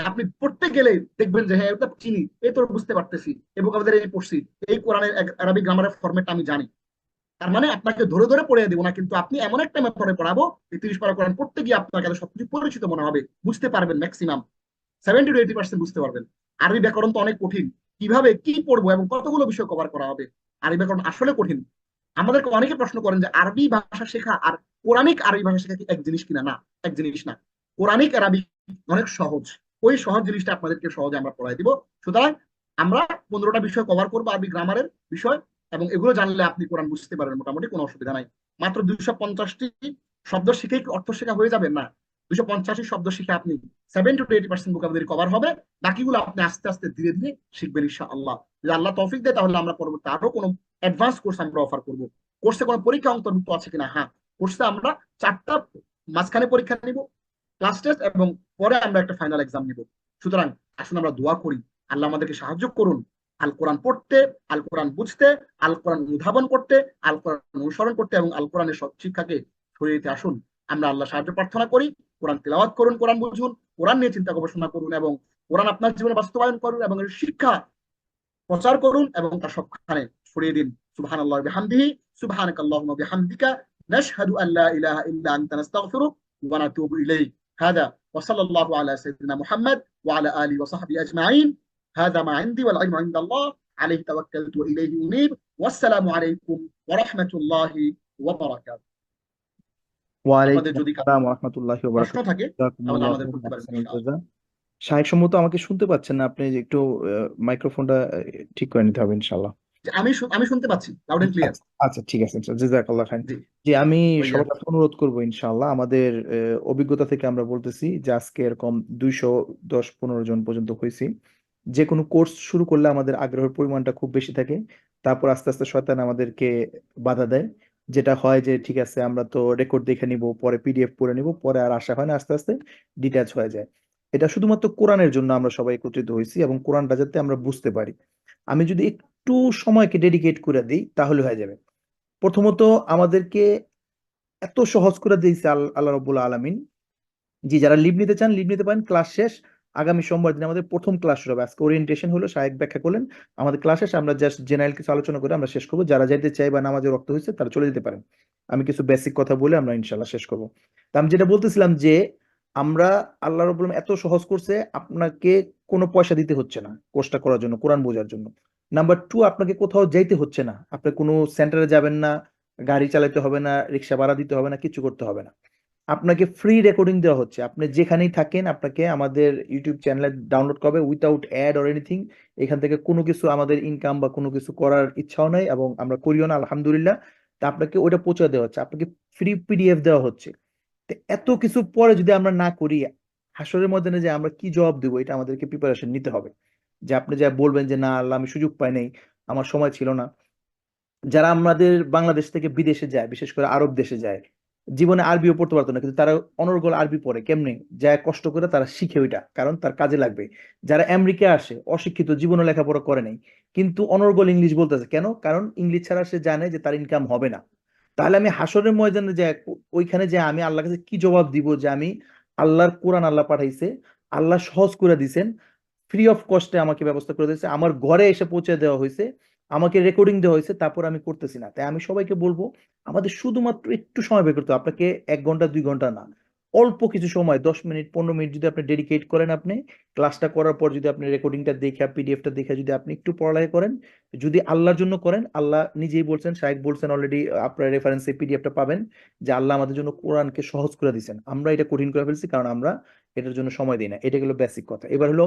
আপনি পড়তে গেলে দেখবেন যে হ্যাঁ এটা চিনি, এই তো বুঝতে পারতেছি, এই ভোকাবুলারি এই পড়ছি, এই কোরআনের আরবি গ্রামারের ফরম্যাট আমি জানি। তার মানে আপনাকে ধরে ধরে পড়িয়ে দিব না, কিন্তু আপনি এমন একটা মেথডে পড়াবো এই 30 পারা কোরআন পড়তে গিয়ে আপনার কাছে সবকিছু পরিচিত মনে হবে, বুঝতে পারবেন, ম্যাক্সিমাম 70 to 80% বুঝতে পারবেন। আরবি ব্যাকরণ তো অনেক কঠিন, কিভাবে কি পড়বো এবং কতগুলো বিষয় কভার করা হবে। আরবি ব্যাকরণ আসলে কঠিন। আমাদেরকে অনেকে প্রশ্ন করেন যে আরবি ভাষা শেখা আর কোরআনিক আরবি ভাষা শেখা কি এক জিনিস কিনা? না, এক জিনিস না। কোরআনিক আরবি অনেক সহজ, ওই সহজ জিনিসটা আপনাদেরকে সহজে আমরা পড়াই দিব। সুতরাং আমরা 15টা বিষয় কভার করবো আরবি গ্রামারের বিষয়, এবং এগুলো জানলে আপনি কোরআন বুঝতে পারবেন মোটামুটি, কোনো অসুবিধা নাই। মাত্র 250টি শব্দ শিখে অর্থ শেখা হয়ে যাবে না। 250টি শব্দ শিখে আপনি 70 to 80% ভোকাবুলারি কভার হবে। বাকিগুলো আপনি আস্তে আস্তে ধীরে ধীরে শিখবেন ইনশাআল্লাহ। যদি আল্লাহ তৌফিক দেয় তাহলে আমরা পরবর্তী আরো কোনো অ্যাডভান্স কোর্স আমরা অফার করব। কোর্সে কোনো পরীক্ষা অন্তর্ভুক্ত আছে কিনা? হ্যাঁ, কোর্সে আমরা 4টা মাঝখানে পরীক্ষা নিব, ক্লাস টেস্ট, এবং পরে আমরা একটা ফাইনাল এক্সাম নিব। সুতরাং আসুন আমরা দোয়া করি, আল্লাহ আমাদেরকে সাহায্য করুন আল কোরআন পড়তে, আল কোরআন বুঝতে, আল কোরআন অনুধাবন করতে, আল কোরআন অনুসরণ করতে, এবং আল কোরআনের সৎ শিক্ষাকে ছড়িয়ে দিতে। আসুন আমরা আল্লাহ সাহায্য প্রার্থনা করি। কোরআন তেলাওয়াত করুন, কোরআন বুঝুন, কোরআন নিয়ে চিন্তা গবেষণা করুন, এবং কোরআন আপনার জীবনে বাস্তবায়ন করুন, এবং এর শিক্ষা প্রচার করুন, এবং তা সবখানে ছড়িয়ে দিন। সুবহানাল্লাহি বিহামদিহি, সুবহানাকাল্লাহুম্মা বিহামদিকা, নাশহাদু আল্লা ইলাহা ইল্লা আনতা, নাস্তাগফিরুক ওয়া নাতুবু ইলাইক। হাদা ওয়া সাল্লাল্লাহু আলা সাইয়্যিদিনা মুহাম্মদ ওয়া আলা আলিহি ওয়া সাহবিহি আজমাইন। হাদা মা ইনদি ওয়াল ইলমু ইনদাল্লাহ, আলাইহি তাওয়াক্কালতু ওয়া ইলাইহি উনীব। ওয়াসসালামু আলাইকুম ওয়া রাহমাতুল্লাহি ওয়া বারাকাতুহু। আপনাদের ওয়ালাইকুম যদি কারো আসসালাম রহমতুল্লাহি ওয়া প্রশ্ন বারাকাতুহু। থাকে তাহলে জাযাকুমুল্লাহু আমাদের করতে খাইরান পারেন আহসানুল ইনশাআল্লাহ। জাযা। শাহেখ সম্ভবত আমাকে শুনতে পাচ্ছেন না, আপনি একটু মাইক্রোফোনটা ঠিক করে নিতে হবে ইনশাআল্লাহ। আমি শুনতে পাচ্ছি লাউড এন্ড ক্লিয়ার। আচ্ছা আচ্ছা, ঠিক আছে ইনশাআল্লাহ, জাযাকাল্লাহ খাইর। জি, যে আমি সবার ওইয়াকুম। কাছে অনুরোধ করবো ইনশাআল্লাহ, আমাদের অভিজ্ঞতা থেকে আমরা বলতেছি যে আজকে এরকম 210-15 জন পর্যন্ত হয়েছি। যে কোনো কোর্স শুরু করলে আমাদের আগ্রহের পরিমাণটা খুব বেশি থাকে, তারপর আস্তে আস্তে শয়তান আমাদেরকে বাধা দেয়। যেটা হয় যে ঠিক আছে আমরা তো রেকর্ড দেখে নিব, পরে পিডিএফ পড়ে নিব, পরে আর আশা হয় না, আস্তে আস্তে ডিট্যাচ হয়ে যায়। এটা শুধুমাত্র কোরআনের জন্য আমরা সবাই একত্রিত হয়েছি, এবং কোরআনটা যাতে আমরা বুঝতে পারি। আমি যদি একটু সময়কে ডেডিকেট করে দিই তাহলে হয়ে যাবে। প্রথমত আমাদেরকে এত সহজ করে দিয়েছে আল্লাহ রাব্বুল আলামিন, জি যারা লিভ নিতে চান লিভ নিতে পারেন। ক্লাস শেষ আগামী সোমবার দিন আমাদের প্রথম ক্লাস শুরু হবে। আজকে ওরিয়েন্টেশন হলো, শায়েক ব্যাখ্যা করলেন, আমাদের ক্লাস শেষ, আমরা জাস্ট জেনারেল কিছু আলোচনা করে আমরা শেষ করবো। যারা যাইতে চাই বা নামাজে রক্ত হয়েছে তারা চলে যেতে পারেন। আমি কিছু বেসিক কথা বলে আমরা ইনশাল্লাহ শেষ করবো। তা আমি যেটা বলতেছিলাম যে আমরা, আল্লাহ রাব্বুল আলামিন এত সহজ করছে, আপনাকে কোনো পয়সা দিতে হচ্ছে না কোর্সটা করার জন্য, কোরআন বোঝার জন্য। নাম্বার টু, আপনাকে কোথাও যাইতে হচ্ছে না, আপনি কোনো সেন্টারে যাবেন না, গাড়ি চালাতে হবে না, রিক্সা ভাড়া দিতে হবে না, কিছু করতে হবে না। আপনাকে ফ্রি রেকর্ডিং দেওয়া হচ্ছে, আপনি যেখানেই থাকেন আপনাকে আমাদের ইউটিউব চ্যানেলে ডাউনলোড করবে উইথাউট অ্যাড অর এনিথিং। এখান থেকে কোনো কিছু আমাদের ইনকাম বা কোনো কিছু করার ইচ্ছাও নাই, এবং আমরা করিও না আলহামদুলিল্লাহ। তা আপনাকে ওইটা পৌঁছে দেওয়া হচ্ছে, আপনাকে ফ্রি পিডিএফ দেওয়া হচ্ছে। তো এত কিছু পরে যদি আমরা না করি, হাসরের ময়দানে যে আমরা কি জবাব দেবো, এটা আমাদেরকে প্রিপারেশন নিতে হবে। যে আপনি যা বলবেন যে না আল্লাহ আমি সুযোগ পাই নাই, আমার সময় ছিল না। যারা আমাদের বাংলাদেশ থেকে বিদেশে যায়, বিশেষ করে আরব দেশে যায়, জীবনে আরবিও পড়তে পারতো না, কিন্তু তারা অনর্গল আরবি পড়ে কেমনে যায়, কষ্ট করে তারা শিখে ওইটা, কারণ তার কাজে লাগবে। যারা আমেরিকা আসে অশিক্ষিত, জীবনে লেখাপড়া করে নাই, কিন্তু অনর্গল ইংলিশ বলতেছে, কেন? কারণ ইংলিশ ছাড়া সে জানে যে তার ইনকাম হবে না। তাহলে আমি হাসরের ময়দানে যে ওইখানে যে আমি আল্লাহর কাছে কি জবাব দিব যে আমি আল্লাহর কোরআন আল্লাহ পাঠাইছে, আল্লাহ সহজ করে দিছেন, ফ্রি অফ কস্টে আমাকে ব্যবস্থা করে দিয়েছে, আমার ঘরে এসে পৌঁছে দেওয়া হয়েছে, আমাকে রেকর্ডিং দেওয়া হয়েছে, তারপর আমি করতেছি না। তাই আমি সবাইকে বলবো আমাদের শুধুমাত্র একটু সময় বের করতে হবে। আপনাকে 1 ঘন্টা 2 ঘন্টা না, অল্প কিছু সময়, 10 মিনিট 15 মিনিট যদি আপনি ডেডিকেট করেন, আপনি ক্লাসটা করার পর যদি আপনি রেকর্ডিংটা দেখে পিডিএফটা দেখে যদি আপনি একটু পড়ালেখা করেন, যদি আল্লাহর জন্য করেন, আল্লাহ নিজেই বলছেন, শায়েখ বলছেন অলরেডি, আপনার রেফারেন্সে পিডিএফটা পাবেন, যে আল্লাহ আমাদের জন্য কোরআনকে সহজ করে দিয়েছেন। আমরা এটা কঠিন করে ফেলছি কারণ আমরা এটার জন্য সময় দিই না। এটা গেলো বেসিক কথা। এবার হলো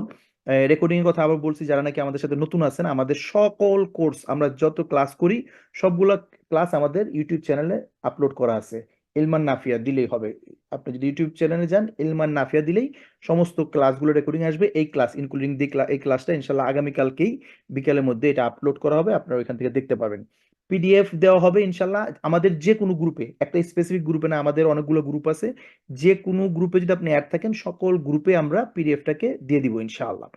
রেকর্ডিং এর কথা আবার বলছি, যারা নাকি আমাদের সাথে নতুন আছেন, আমাদের সকল কোর্স আমরা যত ক্লাস করি সবগুলা ক্লাস আমাদের ইউটিউব চ্যানেলে আপলোড করা আছে। ইলমান নাফিয়া দিলেই হবে। আপনি যদি ইউটিউব চ্যানেলে যান, ইলমান নাফিয়া দিলেই সমস্ত ক্লাসগুলো রেকর্ডিং আসবে। এই ক্লাস ইনক্লুডিং এই ক্লাসটা ইনশাল্লাহ আগামীকালকেই বিকেলের মধ্যে এটা আপলোড করা হবে, আপনারা ওইখান থেকে দেখতে পাবেন। পিডিএফ দেওয়া হবে ইনশাল্লাহ আমাদের যে কোনো গ্রুপে, একটা স্পেসিফিক গ্রুপে না, আমাদের অনেকগুলো গ্রুপ আছে, যে কোনো গ্রুপে যদি আপনি অ্যাড থাকেন সকল গ্রুপে আমরা পিডিএফটাকে দিয়ে দিব ইনশাআল্লাহ।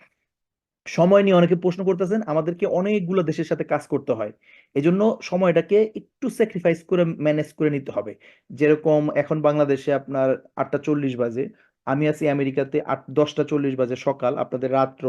সময় নিয়ে অনেকে প্রশ্ন করতেছেন, আমাদেরকে অনেকগুলো দেশের সাথে কাজ করতে হয়, এজন্য সময়টাকে একটু স্যাক্রিফাইস করে ম্যানেজ করে নিতে হবে। যেরকম এখন বাংলাদেশে আপনার 8টা 40 বাজে, আমি আছি আমেরিকাতে 10টা 40 বাজে সকাল, আপনাদের রাত্র।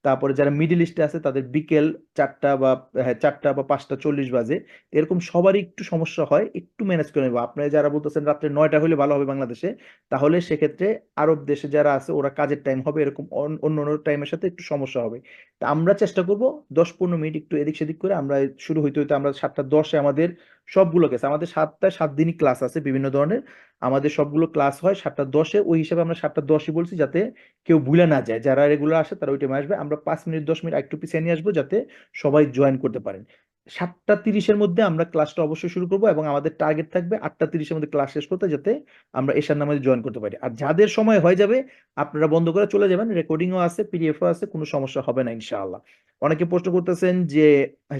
তারপরে যারা মিডল ইস্টে আছে তাদের বিকেল 4টা বা, হ্যাঁ, 4টা বা 5টা 40 বাজে। এরকম সবারই একটু সমস্যা হয়, একটু ম্যানেজ করে নেবো। আপনারা যারা বলতেছেন রাত্রে 9টা হলে ভালো হবে বাংলাদেশে, তাহলে সেক্ষেত্রে আরব দেশে যারা আছে ওরা কাজের টাইম হবে, এরকম অন্য অন্য টাইমের সাথে একটু সমস্যা হবে। তা আমরা চেষ্টা করব 10-15 মিনিট একটু এদিক সেদিক করে, আমরা শুরু হইতে হইতে আমরা 7টা 10-এ আমাদের সবগুলো ক্লাস, আমাদের 7টায় 7 দিনই ক্লাস আছে বিভিন্ন ধরনের, আমাদের সবগুলো ক্লাস হয় 7টা 10-এ। ওই হিসাবে আমরা 7টা 10-ই বলছি, যাতে কেউ ভুলে না যায়। যারা রেগুলার আসে তারা ওই টাইমে আসবে। আমরা 5 মিনিট 10 মিনিট একটু পিছিয়ে নিয়ে আসবো যাতে সবাই জয়েন করতে পারেন। 7টা 30-এর মধ্যে আমরা ক্লাসটা অবশ্যই শুরু করবো, এবং আমাদের টার্গেট থাকবে 8টা 30-এর মধ্যে ক্লাস শেষ করতে, যাতে আমরা এশার নামাজে জয়েন করতে পারি। আর যাদের সময় হয়ে যাবে আপনারা বন্ধ করে চলে যাবেন, রেকর্ডিংও আছে, পিডিএফও আছে, কোনো সমস্যা হবে না ইনশাআল্লাহ। অনেকে প্রশ্ন করতেছেন যে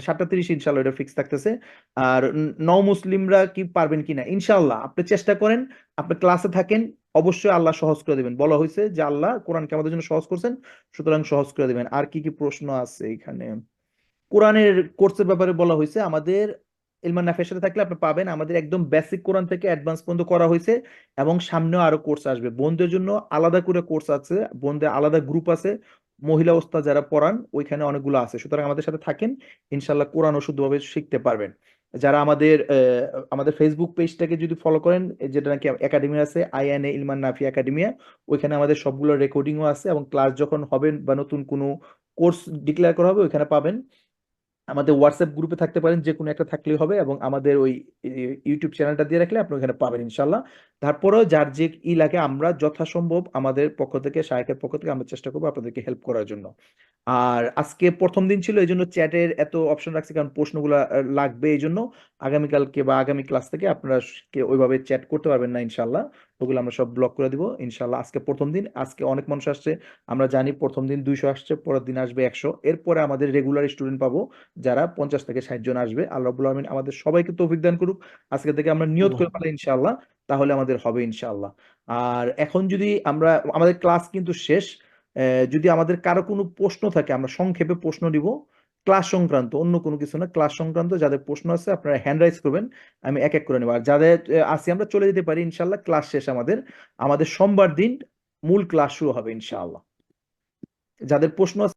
7টা 30 ইনশাআল্লাহ এটা ফিক্স থাকতেছে। আর নও মুসলিমরা কি পারবেন কিনা, ইনশাআল্লাহ আপনি চেষ্টা করেন, আপনি ক্লাসে থাকেন, অবশ্যই আল্লাহ সহজ করে দিবেন। বলা হয়েছে যে আল্লাহ কোরআনকে আমাদের জন্য সহজ করছেন, সুতরাং সহজ করে দিবেন। আর কি কি প্রশ্ন আছে এখানে? কোরআনের কোর্সের ব্যাপারে বলা হয়েছে, আমাদের ইলমান নাফিয়ার সাথে থাকলে আপনি পাবেন, আমাদের একদম বেসিক কোরআন থেকে অ্যাডভান্স পর্যন্ত করা হয়েছে, এবং সামনেও আরো কোর্স আসবে। বোনদের জন্য আলাদা করে কোর্স আছে, বোনদের আলাদা গ্রুপ আছে, মহিলা ওস্তাদ যারা পড়ান ওইখানে অনেকগুলো আছে। সুতরাং আমাদের সাথে থাকেন, ইনশাল্লাহ কোরআনও শুদ্ধভাবে শিখতে পারবেন। যারা আমাদের ফেসবুক পেজটাকে যদি ফলো করেন, যেটা নাকি একাডেমি আছে, INA ইলমান নাফিয়া একাডেমিয়া, ওইখানে আমাদের সবগুলো রেকর্ডিংও আছে, এবং ক্লাস যখন হবে বা নতুন কোনো কোর্স ডিক্লেয়ার করা হবে ওইখানে পাবেন। আমাদের হোয়াটসঅ্যাপ গ্রুপে থাকতে পারেন, যে কোনো একটা থাকলেই হবে, এবং আমাদের ওই ইউটিউব চ্যানেলটা দিয়ে রাখলে আপনি ওখানে পাবেন ইনশাল্লাহ। তারপরেও যার যে লাগে আমরা যথাসম্ভব আমাদের পক্ষ থেকে, শায়খের পক্ষ থেকে আমরা চেষ্টা করবো আপনাদেরকে হেল্প করার জন্য। আর আজকে প্রথম দিন ছিল, এই জন্য চ্যাটের এত অপশন রাখছি, কারণ প্রশ্নগুলো লাগবে এই জন্য। আগামীকালকে বা আগামী ক্লাস থেকে আপনারা ওইভাবে চ্যাট করতে পারবেন না ইনশাল্লাহ, ওগুলো আমরা সব ব্লক করে দিব ইনশাল্লাহ। আজকে প্রথম দিন, আজকে অনেক মানুষ আসছে, আমরা জানি প্রথম দিন 200 আসছে, পরের দিন আসবে 100, এরপরে আমাদের রেগুলার স্টুডেন্ট পাবো যারা 50 থেকে 60 জন আসবে। আল্লাহ রাব্বুল আলামিন আমাদের সবাইকে তৌফিক দান করুক। আজকে থেকে আমরা নিয়ত করে ফেলি ইনশাআল্লাহ, তাহলে আমাদের হবে ইনশাআল্লাহ। আর এখন যদি আমরা, আমাদের ক্লাস কিন্তু শেষ, যদি আমাদের কারো কোনো প্রশ্ন থাকে আমরা সংক্ষেপে প্রশ্ন দিব, ক্লাস সংক্রান্ত, অন্য কোনো কিছু না, ক্লাস সংক্রান্ত যাদের প্রশ্ন আছে আপনারা হ্যান্ড রাইজ করবেন, আমি এক এক করে নেব। আর যাদের আসি আমরা চলে যেতে পারি ইনশাআল্লাহ, ক্লাস শেষ আমাদের। আমাদের সোমবার দিন মূল ক্লাস শুরু হবে ইনশাআল্লাহ। যাদের প্রশ্ন আছে